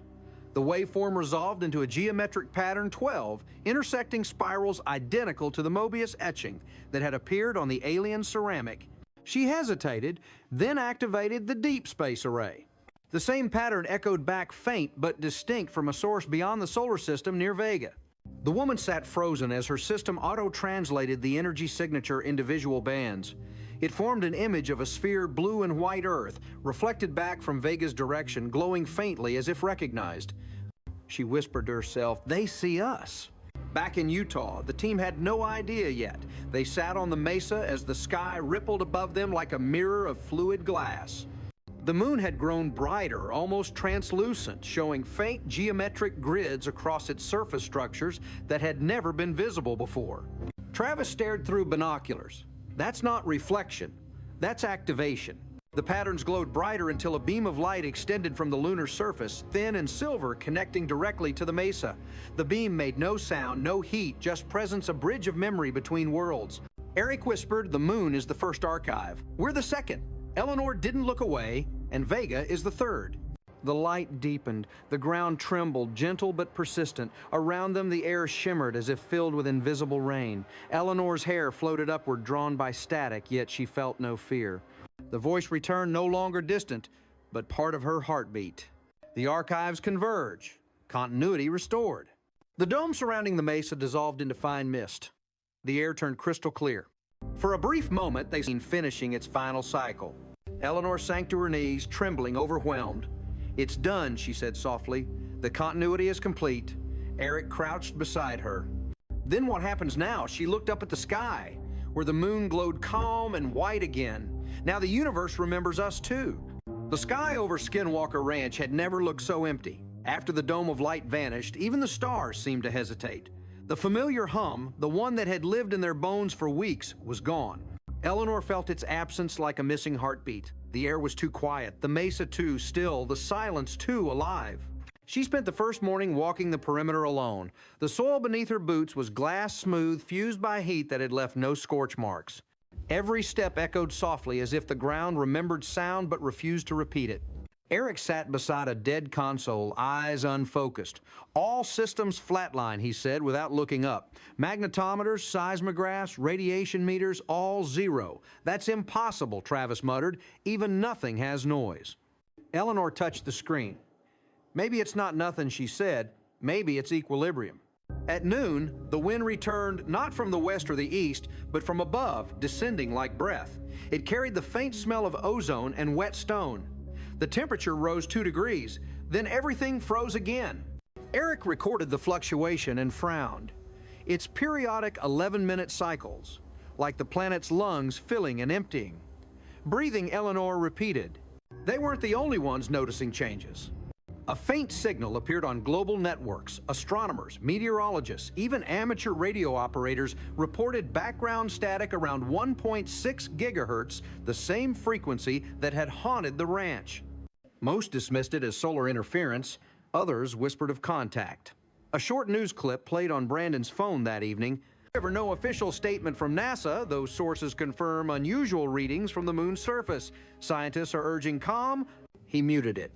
The waveform resolved into a geometric pattern 12, intersecting spirals identical to the Mobius etching that had appeared on the alien ceramic. She hesitated, then activated the deep space array. The same pattern echoed back, faint but distinct from a source beyond the solar system near Vega. The woman sat frozen as her system auto-translated the energy signature into visual bands. It formed an image of a sphere blue and white Earth, reflected back from Vega's direction, glowing faintly as if recognized. She whispered to herself, "They see us." Back in Utah, the team had no idea yet. They sat on the mesa as the sky rippled above them like a mirror of fluid glass. The moon had grown brighter, almost translucent, showing faint geometric grids across its surface structures that had never been visible before. Travis stared through binoculars. "That's not reflection. That's activation." The patterns glowed brighter until a beam of light extended from the lunar surface, thin and silver, connecting directly to the mesa. The beam made no sound, no heat, just presence, a bridge of memory between worlds. Eric whispered, "The moon is the first archive. We're the second." Eleanor didn't look away, and Vega is the third. The light deepened. The ground trembled, gentle but persistent. Around them, the air shimmered as if filled with invisible rain. Eleanor's hair floated upward, drawn by static, yet she felt no fear. The voice returned, no longer distant, but part of her heartbeat. The archives converge. Continuity restored. The dome surrounding the mesa dissolved into fine mist. The air turned crystal clear. For a brief moment, they seemed finishing its final cycle. Eleanor sank to her knees, trembling, overwhelmed. "It's done," she said softly. "The continuity is complete." Eric crouched beside her. "Then what happens now?" She looked up at the sky, where the moon glowed calm and white again. Now the universe remembers us too. The sky over Skinwalker Ranch had never looked so empty. After the dome of light vanished, even the stars seemed to hesitate. The familiar hum, the one that had lived in their bones for weeks, was gone. Eleanor felt its absence like a missing heartbeat. The air was too quiet, the mesa too still, the silence too alive. She spent the first morning walking the perimeter alone. The soil beneath her boots was glass smooth, fused by heat that had left no scorch marks. Every step echoed softly as if the ground remembered sound but refused to repeat it. Eric sat beside a dead console, eyes unfocused. "All systems flatline," he said without looking up. "Magnetometers, seismographs, radiation meters, all zero." "That's impossible," Travis muttered. "Even nothing has noise." Eleanor touched the screen. "Maybe it's not nothing," she said. "Maybe it's equilibrium." At noon, the wind returned not from the west or the east, but from above, descending like breath. It carried the faint smell of ozone and wet stone. The temperature rose 2 degrees, then everything froze again. Eric recorded the fluctuation and frowned. It's periodic 11-minute cycles, like the planet's lungs filling and emptying. Breathing, Eleanor repeated. They weren't the only ones noticing changes. A faint signal appeared on global networks. Astronomers, meteorologists, even amateur radio operators reported background static around 1.6 gigahertz, the same frequency that had haunted the ranch. Most dismissed it as solar interference. Others whispered of contact. A short news clip played on Brandon's phone that evening. However, no official statement from NASA, though sources confirm unusual readings from the moon's surface. Scientists are urging calm. He muted it.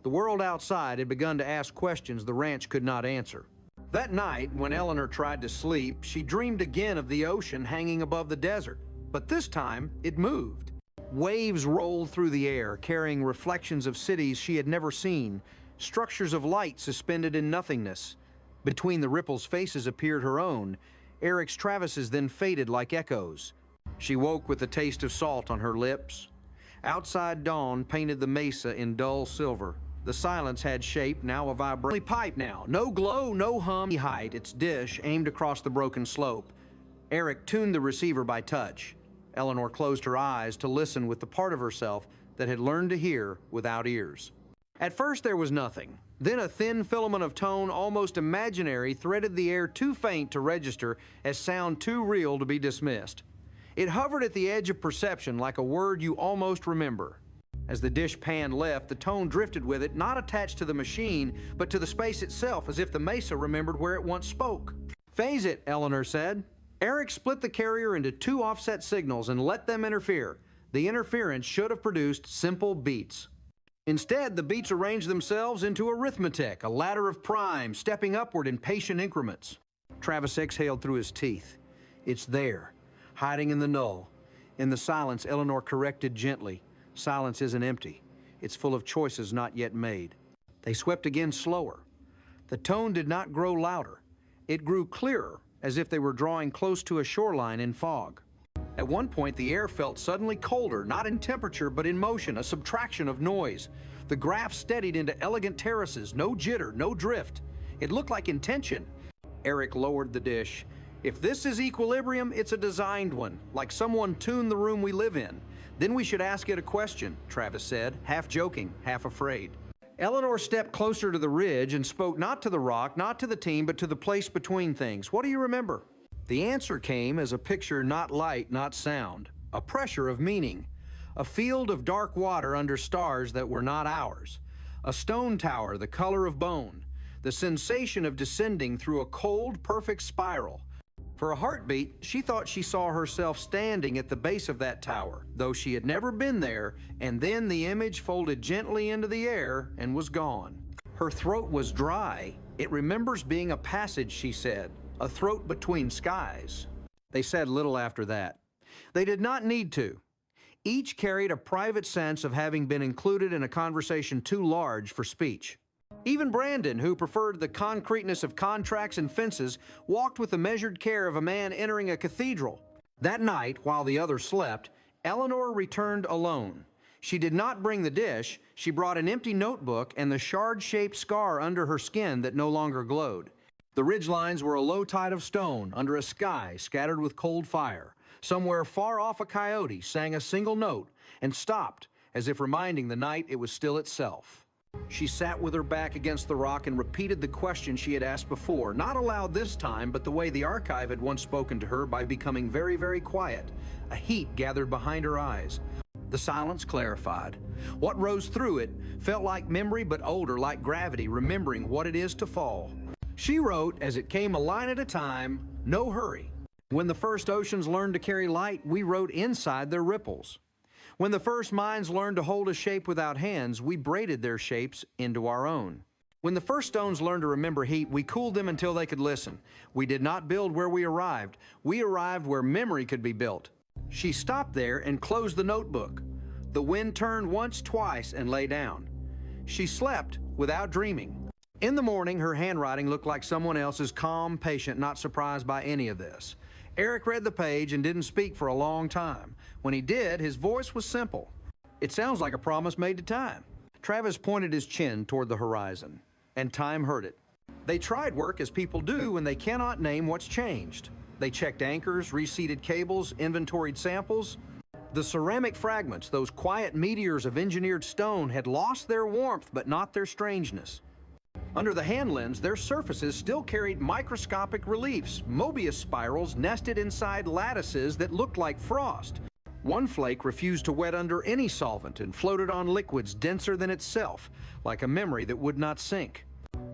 The world outside had begun to ask questions the ranch could not answer. That night, when Eleanor tried to sleep, she dreamed again of the ocean hanging above the desert. But this time, it moved. Waves rolled through the air, carrying reflections of cities she had never seen, structures of light suspended in nothingness. Between the ripples' faces appeared her own. Eric's Travis's then faded like echoes. She woke with the taste of salt on her lips. Outside dawn painted the mesa in dull silver. The silence had shape, now a vibrating pipe now. No glow, no hum. Height, its dish aimed across the broken slope. Eric tuned the receiver by touch. Eleanor closed her eyes to listen with the part of herself that had learned to hear without ears. At first there was nothing. Then a thin filament of tone, almost imaginary, threaded the air too faint to register as sound too real to be dismissed. It hovered at the edge of perception like a word you almost remember. As the dish pan left, the tone drifted with it, not attached to the machine, but to the space itself, as if the mesa remembered where it once spoke. "Phase it," Eleanor said. Eric split the carrier into 2 offset signals and let them interfere. The interference should have produced simple beats. Instead, the beats arranged themselves into arithmetic, a ladder of primes, stepping upward in patient increments. Travis exhaled through his teeth. "It's there, hiding in the null." In the silence, Eleanor corrected gently. "Silence isn't empty. It's full of choices not yet made." They swept again slower. The tone did not grow louder. It grew clearer, as if they were drawing close to a shoreline in fog. At one point, the air felt suddenly colder, not in temperature, but in motion, a subtraction of noise. The graph steadied into elegant terraces, no jitter, no drift. It looked like intention. Eric lowered the dish. "If this is equilibrium, it's a designed one, like someone tuned the room we live in. Then we should ask it a question," Travis said, half joking, half afraid. Eleanor stepped closer to the ridge and spoke not to the rock, not to the team, but to the place between things. "What do you remember?" The answer came as a picture, not light, not sound. A pressure of meaning. A field of dark water under stars that were not ours. A stone tower the color of bone. The sensation of descending through a cold, perfect spiral. For a heartbeat, she thought she saw herself standing at the base of that tower, though she had never been there, and then the image folded gently into the air and was gone. Her throat was dry. It remembers being a passage, she said, a throat between skies. They said little after that. They did not need to. Each carried a private sense of having been included in a conversation too large for speech. Even Brandon, who preferred the concreteness of contracts and fences, walked with the measured care of a man entering a cathedral. That night, while the others slept, Eleanor returned alone. She did not bring the dish. She brought an empty notebook and the shard-shaped scar under her skin that no longer glowed. The ridgelines were a low tide of stone under a sky scattered with cold fire. Somewhere far off, a coyote sang a single note and stopped, as if reminding the night it was still itself. She sat with her back against the rock and repeated the question she had asked before, not aloud this time, but the way the archive had once spoken to her, by becoming very, very quiet. A heat gathered behind her eyes. The silence clarified. What rose through it felt like memory, but older, like gravity, remembering what it is to fall. She wrote, as it came a line at a time, no hurry. When the first oceans learned to carry light, we rode inside their ripples. When the first minds learned to hold a shape without hands, we braided their shapes into our own. When the first stones learned to remember heat, we cooled them until they could listen. We did not build where we arrived. We arrived where memory could be built. She stopped there and closed the notebook. The wind turned once, twice, and lay down. She slept without dreaming. In the morning, her handwriting looked like someone else's, calm, patient, not surprised by any of this. Eric read the page and didn't speak for a long time. When he did, his voice was simple. It sounds like a promise made to time. Travis pointed his chin toward the horizon, and time heard it. They tried work as people do when they cannot name what's changed. They checked anchors, reseated cables, inventoried samples. The ceramic fragments, those quiet meteors of engineered stone, had lost their warmth but not their strangeness. Under the hand lens, their surfaces still carried microscopic reliefs, Mobius spirals nested inside lattices that looked like frost. One flake refused to wet under any solvent and floated on liquids denser than itself, like a memory that would not sink.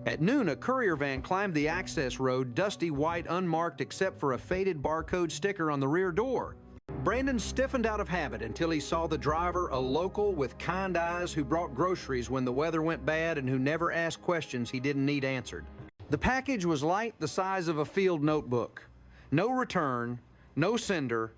At noon, a courier van climbed the access road, dusty white, unmarked except for a faded barcode sticker on the rear door. Brandon stiffened out of habit until he saw the driver, a local with kind eyes who brought groceries when the weather went bad and who never asked questions he didn't need answered. The package was light, the size of a field notebook. No return, no sender.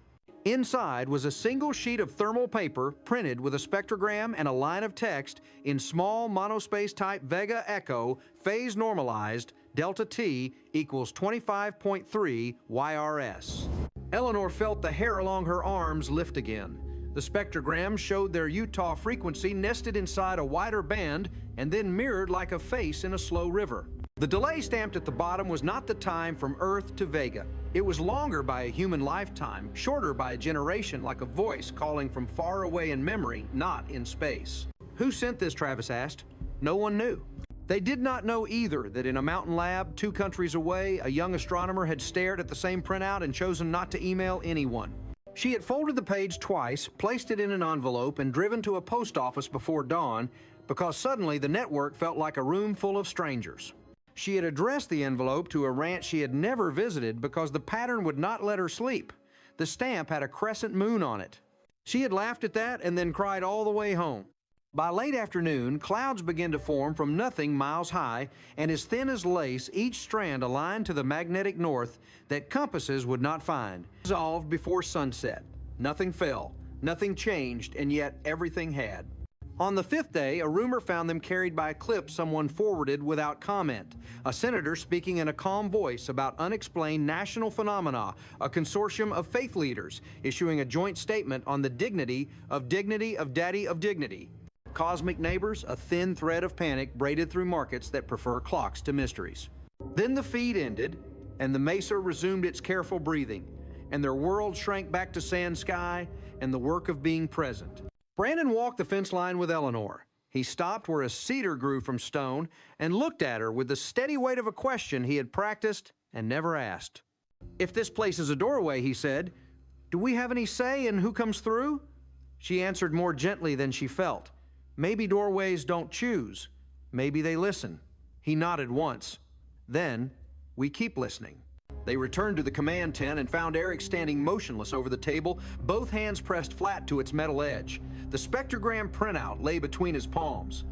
Inside was a single sheet of thermal paper printed with a spectrogram and a line of text in small monospace type Vega Echo, phase normalized, delta T equals 25.3 YRS. Eleanor felt the hair along her arms lift again. The spectrogram showed their Utah frequency nested inside a wider band and then mirrored like a face in a slow river. The delay stamped at the bottom was not the time from Earth to Vega. It was longer by a human lifetime, shorter by a generation, like a voice calling from far away in memory, not in space. Who sent this, Travis asked. No one knew. They did not know either that in a mountain lab 2 countries away, a young astronomer had stared at the same printout and chosen not to email anyone. She had folded the page twice, placed it in an envelope, and driven to a post office before dawn because suddenly the network felt like a room full of strangers. She had addressed the envelope to a ranch she had never visited because the pattern would not let her sleep. The stamp had a crescent moon on it. She had laughed at that and then cried all the way home. By late afternoon, clouds began to form from nothing miles high, and as thin as lace, each strand aligned to the magnetic north that compasses would not find. Dissolved before sunset. Nothing fell, nothing changed, and yet everything had. On the 5th day, a rumor found them carried by a clip someone forwarded without comment. A senator speaking in a calm voice about unexplained national phenomena, a consortium of faith leaders issuing a joint statement on the dignity of daddy of dignity. Cosmic neighbors, a thin thread of panic braided through markets that prefer clocks to mysteries. Then the feed ended, and the mesa resumed its careful breathing, and their world shrank back to sand sky and the work of being present. Brandon walked the fence line with Eleanor. He stopped where a cedar grew from stone and looked at her with the steady weight of a question he had practiced and never asked. "If this place is a doorway," he said, "do we have any say in who comes through?" She answered more gently than she felt. Maybe doorways don't choose. Maybe they listen. He nodded once. Then, we keep listening. They returned to the command tent and found Eric standing motionless over the table, both hands pressed flat to its metal edge. The spectrogram printout lay between his palms.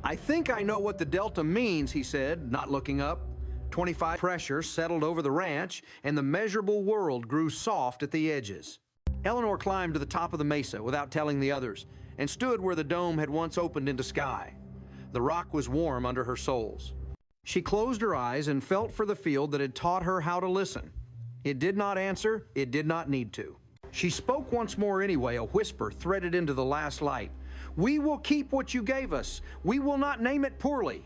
I think I know what the delta means, he said, not looking up. 25 pressure settled over the ranch, and the measurable world grew soft at the edges. Eleanor climbed to the top of the mesa without telling the others, and stood where the dome had once opened into sky. The rock was warm under her soles. She closed her eyes and felt for the field that had taught her how to listen. It did not answer, it did not need to. She spoke once more anyway, a whisper threaded into the last light. We will keep what you gave us. We will not name it poorly.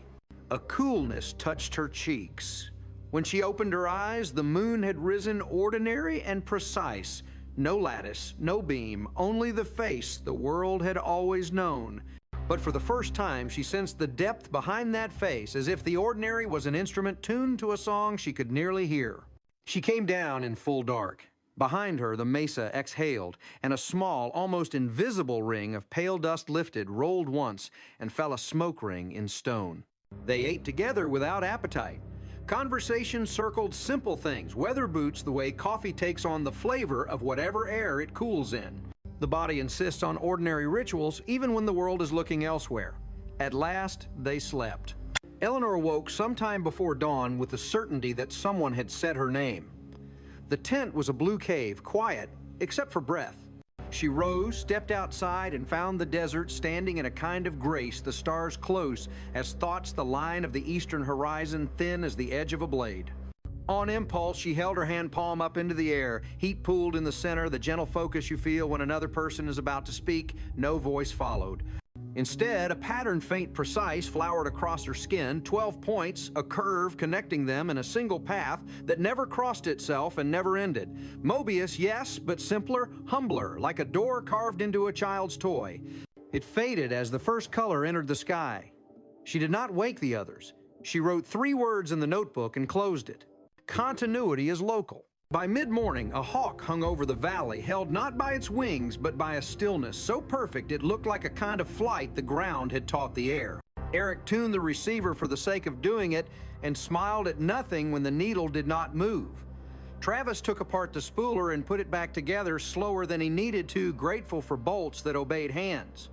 A coolness touched her cheeks. When she opened her eyes, the moon had risen ordinary and precise. No lattice, no beam, only the face the world had always known. But for the first time, she sensed the depth behind that face, as if the ordinary was an instrument tuned to a song she could nearly hear. She came down in full dark. Behind her, the mesa exhaled, and a small, almost invisible ring of pale dust lifted, rolled once, and fell a smoke ring in stone. They ate together without appetite. Conversation circled simple things, weather boots the way coffee takes on the flavor of whatever air it cools in. The body insists on ordinary rituals even when the world is looking elsewhere. At last, they slept. Eleanor awoke sometime before dawn with the certainty that someone had said her name. The tent was a blue cave, quiet, except for breath. She rose, stepped outside, and found the desert standing in a kind of grace, the stars close, as thoughts the line of the eastern horizon thin as the edge of a blade. On impulse, she held her hand palm up into the air, heat pooled in the center, the gentle focus you feel when another person is about to speak. No voice followed. Instead, a pattern faint precise flowered across her skin, 12 points, a curve connecting them in a single path that never crossed itself and never ended. Mobius, yes, but simpler, humbler, like a door carved into a child's toy. It faded as the first color entered the sky. She did not wake the others. She wrote 3 words in the notebook and closed it. Continuity is local. By mid-morning, a hawk hung over the valley, held not by its wings, but by a stillness so perfect it looked like a kind of flight the ground had taught the air. Eric tuned the receiver for the sake of doing it and smiled at nothing when the needle did not move. Travis took apart the spooler and put it back together slower than he needed to, grateful for bolts that obeyed hands.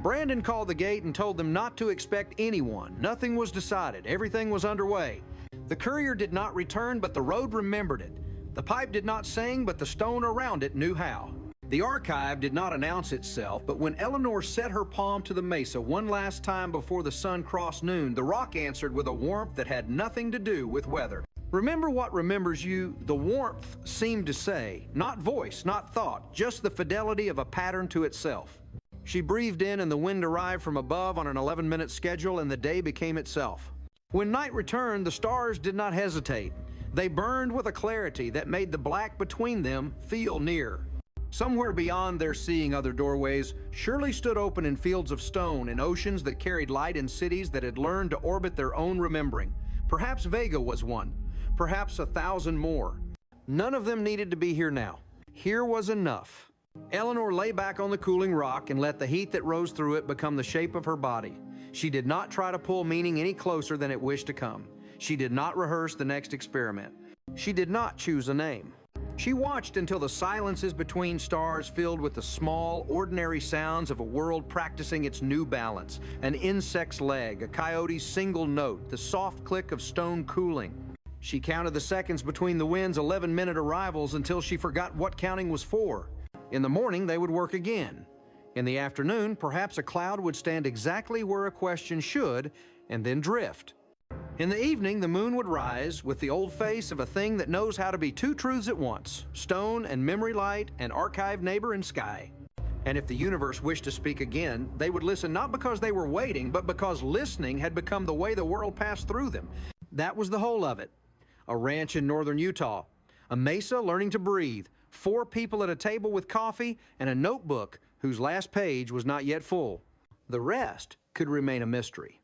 Brandon called the gate and told them not to expect anyone. Nothing was decided. Everything was underway. The courier did not return, but the road remembered it. The pipe did not sing, but the stone around it knew how. The archive did not announce itself, but when Eleanor set her palm to the mesa one last time before the sun crossed noon, the rock answered with a warmth that had nothing to do with weather. Remember what remembers you, the warmth seemed to say, not voice, not thought, just the fidelity of a pattern to itself. She breathed in and the wind arrived from above on an 11-minute schedule, and the day became itself. When night returned, the stars did not hesitate. They burned with a clarity that made the black between them feel near. Somewhere beyond their seeing other doorways surely stood open in fields of stone, in oceans that carried light, in cities that had learned to orbit their own remembering. Perhaps Vega was one, perhaps 1,000 more. None of them needed to be here now. Here was enough. Eleanor lay back on the cooling rock and let the heat that rose through it become the shape of her body. She did not try to pull meaning any closer than it wished to come. She did not rehearse the next experiment. She did not choose a name. She watched until the silences between stars filled with the small, ordinary sounds of a world practicing its new balance. An insect's leg, a coyote's single note, the soft click of stone cooling. She counted the seconds between the wind's 11-minute arrivals until she forgot what counting was for. In the morning, they would work again. In the afternoon, perhaps a cloud would stand exactly where a question should, and then drift. In the evening, the moon would rise with the old face of a thing that knows how to be 2 truths at once, stone and memory light, and archive neighbor and sky. And if the universe wished to speak again, they would listen not because they were waiting, but because listening had become the way the world passed through them. That was the whole of it. A ranch in northern Utah, a mesa learning to breathe, 4 people at a table with coffee, and a notebook whose last page was not yet full. The rest could remain a mystery.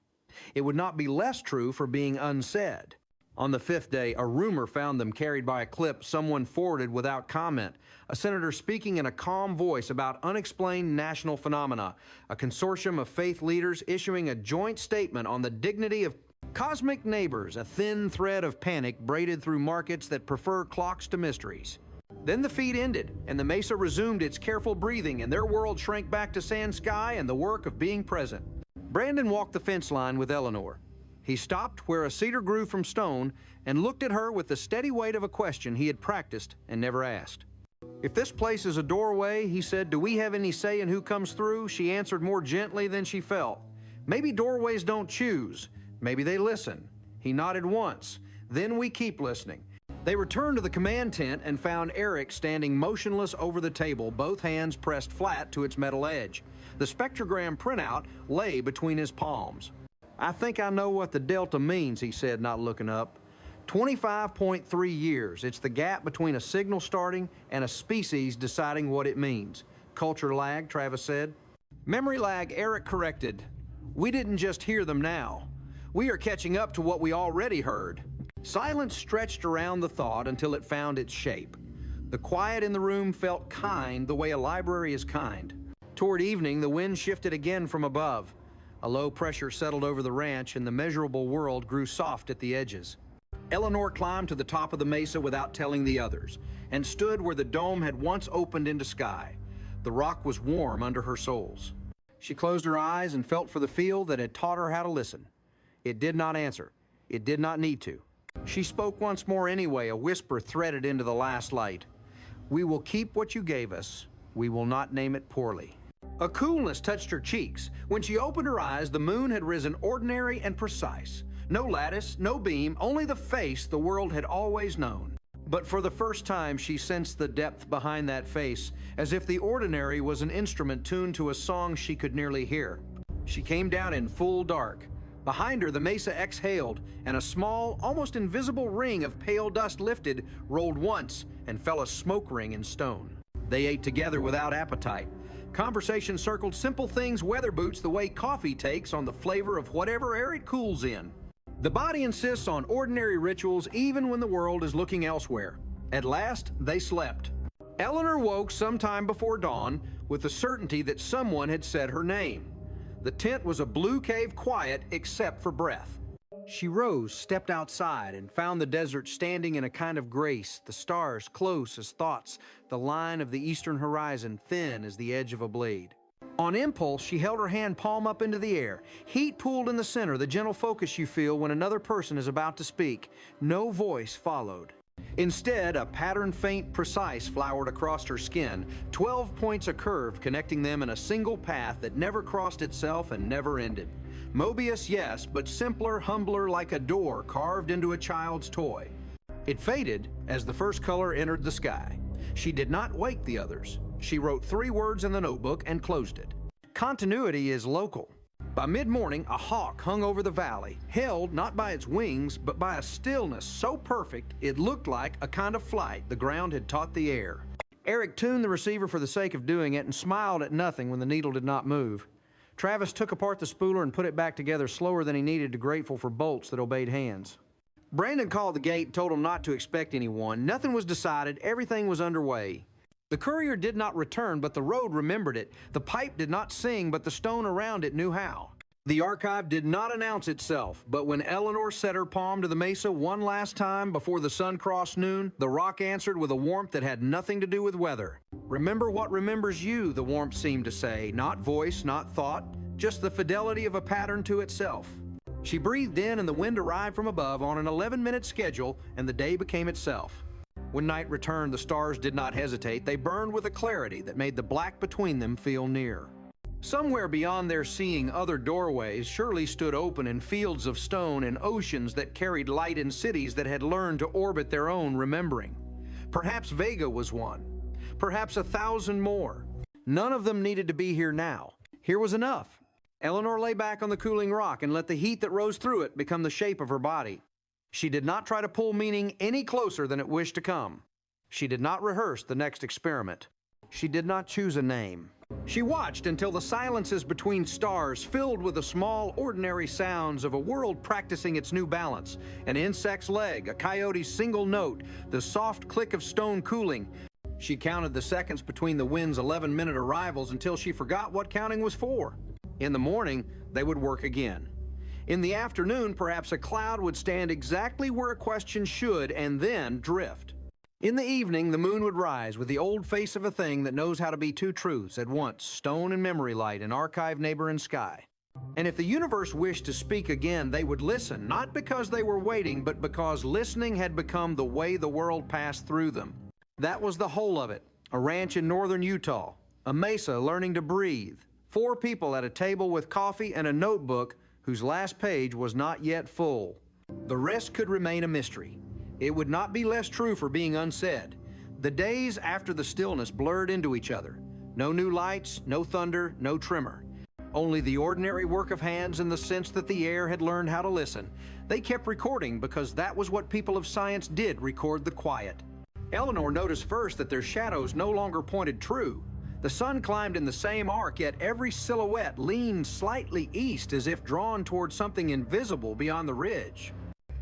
It would not be less true for being unsaid. On the fifth day, a rumor found them carried by a clip someone forwarded without comment. A senator speaking in a calm voice about unexplained national phenomena. A consortium of faith leaders issuing a joint statement on the dignity of cosmic neighbors, a thin thread of panic braided through markets that prefer clocks to mysteries. Then the feed ended, and the mesa resumed its careful breathing, and their world shrank back to sand sky and the work of being present. Brandon walked the fence line with Eleanor. He stopped where a cedar grew from stone and looked at her with the steady weight of a question he had practiced and never asked. "If this place is a doorway," he said, "do we have any say in who comes through?" She answered more gently than she felt. "Maybe doorways don't choose. Maybe they listen." He nodded once. "Then we keep listening." They returned to the command tent and found Eric standing motionless over the table, both hands pressed flat to its metal edge. The spectrogram printout lay between his palms. "I think I know what the delta means," he said, not looking up. 25.3 years. It's the gap between a signal starting and a species deciding what it means. "Culture lag," Travis said. "Memory lag," Eric corrected. "We didn't just hear them now. We are catching up to what we already heard." Silence stretched around the thought until it found its shape. The quiet in the room felt kind the way a library is kind. Toward evening, the wind shifted again from above. A low pressure settled over the ranch, and the measurable world grew soft at the edges. Eleanor climbed to the top of the mesa without telling the others, and stood where the dome had once opened into sky. The rock was warm under her soles. She closed her eyes and felt for the field that had taught her how to listen. It did not answer. It did not need to. She spoke once more anyway, a whisper threaded into the last light. "We will keep what you gave us. We will not name it poorly." A coolness touched her cheeks. When she opened her eyes, the moon had risen ordinary and precise. No lattice, no beam, only the face the world had always known. But for the first time, she sensed the depth behind that face, as if the ordinary was an instrument tuned to a song she could nearly hear. She came down in full dark. Behind her, the mesa exhaled, and a small, almost invisible ring of pale dust lifted, rolled once, and fell a smoke ring in stone. They ate together without appetite. Conversation circled simple things, weather boots, the way coffee takes on the flavor of whatever air it cools in. The body insists on ordinary rituals even when the world is looking elsewhere. At last, they slept. Eleanor woke sometime before dawn with the certainty that someone had said her name. The tent was a blue cave quiet except for breath. She rose, stepped outside, and found the desert standing in a kind of grace, the stars close as thoughts, the line of the eastern horizon thin as the edge of a blade. On impulse, she held her hand palm up into the air. Heat pooled in the center, the gentle focus you feel when another person is about to speak. No voice followed. Instead, a pattern faint precise flowered across her skin, 12 points a curve connecting them in a single path that never crossed itself and never ended. Mobius, yes, but simpler, humbler, like a door carved into a child's toy. It faded as the first color entered the sky. She did not wake the others. She wrote 3 words in the notebook and closed it. Continuity is local. By mid-morning, a hawk hung over the valley, held not by its wings, but by a stillness so perfect it looked like a kind of flight the ground had taught the air. Eric tuned the receiver for the sake of doing it and smiled at nothing when the needle did not move. Travis took apart the spooler and put it back together slower than he needed to, grateful for bolts that obeyed hands. Brandon called the gate and told him not to expect anyone. Nothing was decided. Everything was underway. The courier did not return, but the road remembered it. The pipe did not sing, but the stone around it knew how. The archive did not announce itself, but when Eleanor set her palm to the mesa one last time before the sun crossed noon, the rock answered with a warmth that had nothing to do with weather. "Remember what remembers you," the warmth seemed to say, not voice, not thought, just the fidelity of a pattern to itself. She breathed in, and the wind arrived from above on an 11-minute schedule, and the day became itself. When night returned, the stars did not hesitate. They burned with a clarity that made the black between them feel near. Somewhere beyond their seeing, other doorways surely stood open in fields of stone and oceans that carried light in cities that had learned to orbit their own remembering. Perhaps Vega was one. Perhaps 1,000 more. None of them needed to be here now. Here was enough. Eleanor lay back on the cooling rock and let the heat that rose through it become the shape of her body. She did not try to pull meaning any closer than it wished to come. She did not rehearse the next experiment. She did not choose a name. She watched until the silences between stars filled with the small, ordinary sounds of a world practicing its new balance. An insect's leg, a coyote's single note, the soft click of stone cooling. She counted the seconds between the wind's 11-minute arrivals until she forgot what counting was for. In the morning, they would work again. In the afternoon, perhaps a cloud would stand exactly where a question should and then drift. In the evening, the moon would rise with the old face of a thing that knows how to be two truths at once, stone and memory light, and archive neighbor and sky. And if the universe wished to speak again, they would listen, not because they were waiting, but because listening had become the way the world passed through them. That was the whole of it. A ranch in northern Utah, a mesa learning to breathe, 4 people at a table with coffee and a notebook whose last page was not yet full. The rest could remain a mystery. It would not be less true for being unsaid. The days after the stillness blurred into each other. No new lights, no thunder, no tremor. Only the ordinary work of hands and the sense that the air had learned how to listen. They kept recording because that was what people of science did, record the quiet. Eleanor noticed first that their shadows no longer pointed true. The sun climbed in the same arc, yet every silhouette leaned slightly east as if drawn toward something invisible beyond the ridge.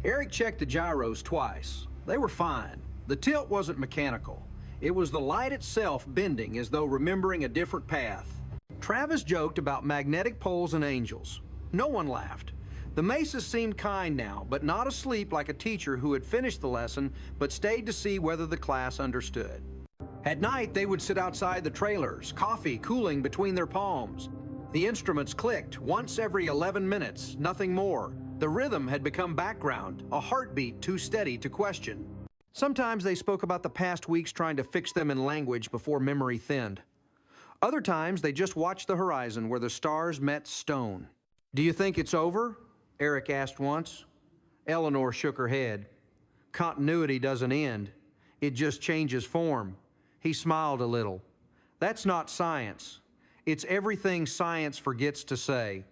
Eric checked the gyros twice. They were fine. The tilt wasn't mechanical. It was the light itself bending as though remembering a different path. Travis joked about magnetic poles and angels. No one laughed. The mesas seemed kind now, but not asleep like a teacher who had finished the lesson but stayed to see whether the class understood. At night, they would sit outside the trailers, coffee cooling between their palms. The instruments clicked once every 11 minutes, nothing more. The rhythm had become background, a heartbeat too steady to question. Sometimes they spoke about the past weeks trying to fix them in language before memory thinned. Other times, they just watched the horizon where the stars met stone. "Do you think it's over?" Eric asked once. Eleanor shook her head. "Continuity doesn't end. It just changes form." He smiled a little. "That's not science. It's everything science forgets to say."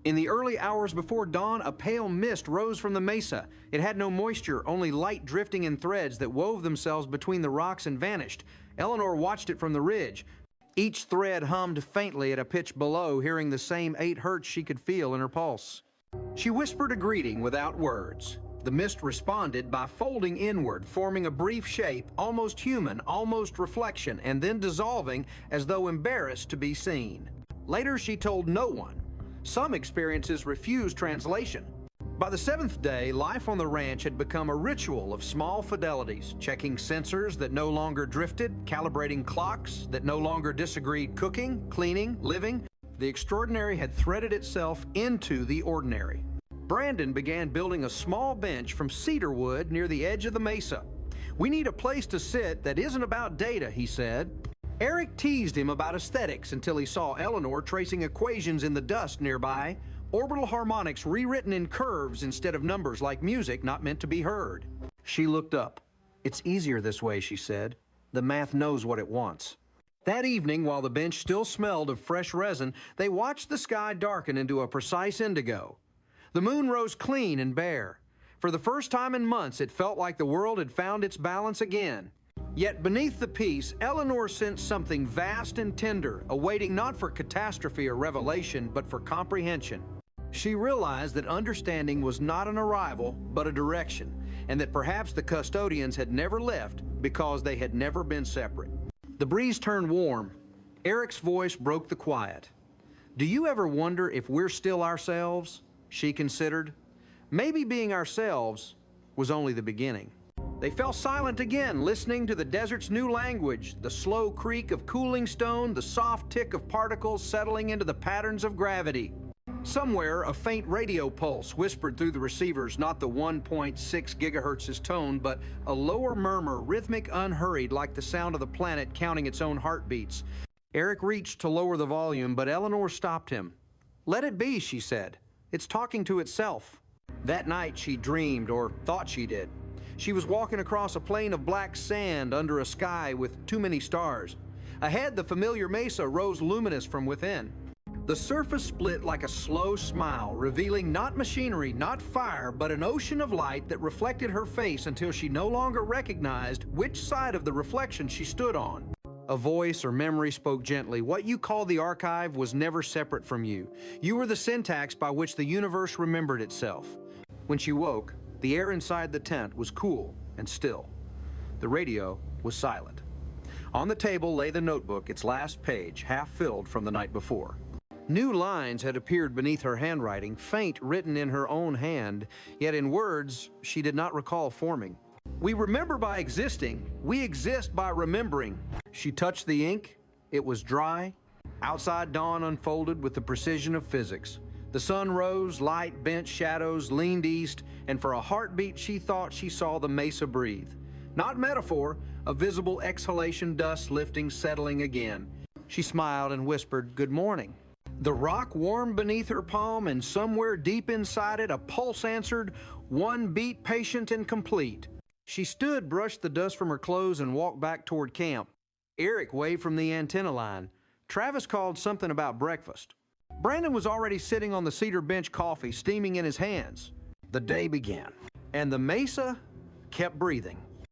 In the early hours before dawn, a pale mist rose from the mesa. It had no moisture, only light drifting in threads that wove themselves between the rocks and vanished. Eleanor watched it from the ridge. Each thread hummed faintly at a pitch below, hearing the same 8 hertz she could feel in her pulse. She whispered a greeting without words. The mist responded by folding inward, forming a brief shape, almost human, almost reflection, and then dissolving as though embarrassed to be seen. Later, she told no one. Some experiences refused translation. By the 7th day, life on the ranch had become a ritual of small fidelities, checking sensors that no longer drifted, calibrating clocks that no longer disagreed, cooking, cleaning, living. The extraordinary had threaded itself into the ordinary. Brandon began building a small bench from cedar wood near the edge of the mesa. "We need a place to sit that isn't about data," he said. Eric teased him about aesthetics until he saw Eleanor tracing equations in the dust nearby, orbital harmonics rewritten in curves instead of numbers like music not meant to be heard. She looked up. "It's easier this way," she said. "The math knows what it wants." That evening, while the bench still smelled of fresh resin, they watched the sky darken into a precise indigo. The moon rose clean and bare. For the first time in months, it felt like the world had found its balance again. Yet beneath the peace, Eleanor sensed something vast and tender, awaiting not for catastrophe or revelation, but for comprehension. She realized that understanding was not an arrival, but a direction, and that perhaps the custodians had never left because they had never been separate. The breeze turned warm. Eric's voice broke the quiet. "Do you ever wonder if we're still ourselves?" She considered. Maybe being ourselves was only the beginning. They fell silent again, listening to the desert's new language, the slow creak of cooling stone, the soft tick of particles settling into the patterns of gravity. Somewhere, a faint radio pulse whispered through the receivers, not the 1.6 gigahertz's tone, but a lower murmur, rhythmic, unhurried, like the sound of the planet counting its own heartbeats. Eric reached to lower the volume, but Eleanor stopped him. "Let it be," she said. "It's talking to itself." That night she dreamed, or thought she did. She was walking across a plain of black sand under a sky with too many stars. Ahead, the familiar mesa rose luminous from within. The surface split like a slow smile, revealing not machinery, not fire, but an ocean of light that reflected her face until she no longer recognized which side of the reflection she stood on. A voice or memory spoke gently. What you call the archive was never separate from you. You were the syntax by which the universe remembered itself. When she woke, the air inside the tent was cool and still. The radio was silent. On the table lay the notebook, its last page half filled from the night before. New lines had appeared beneath her handwriting, faint, written in her own hand, yet in words she did not recall forming. We remember by existing. We exist by remembering. She touched the ink. It was dry. Outside dawn unfolded with the precision of physics. The sun rose, light bent shadows, leaned east, and for a heartbeat she thought she saw the mesa breathe. Not metaphor, a visible exhalation, dust lifting, settling again. She smiled and whispered, "Good morning." The rock warmed beneath her palm, and somewhere deep inside it, a pulse answered, one beat patient and complete. She stood, brushed the dust from her clothes, and walked back toward camp. Eric waved from the antenna line. Travis called something about breakfast. Brandon was already sitting on the cedar bench, coffee steaming in his hands. The day began, and the mesa kept breathing.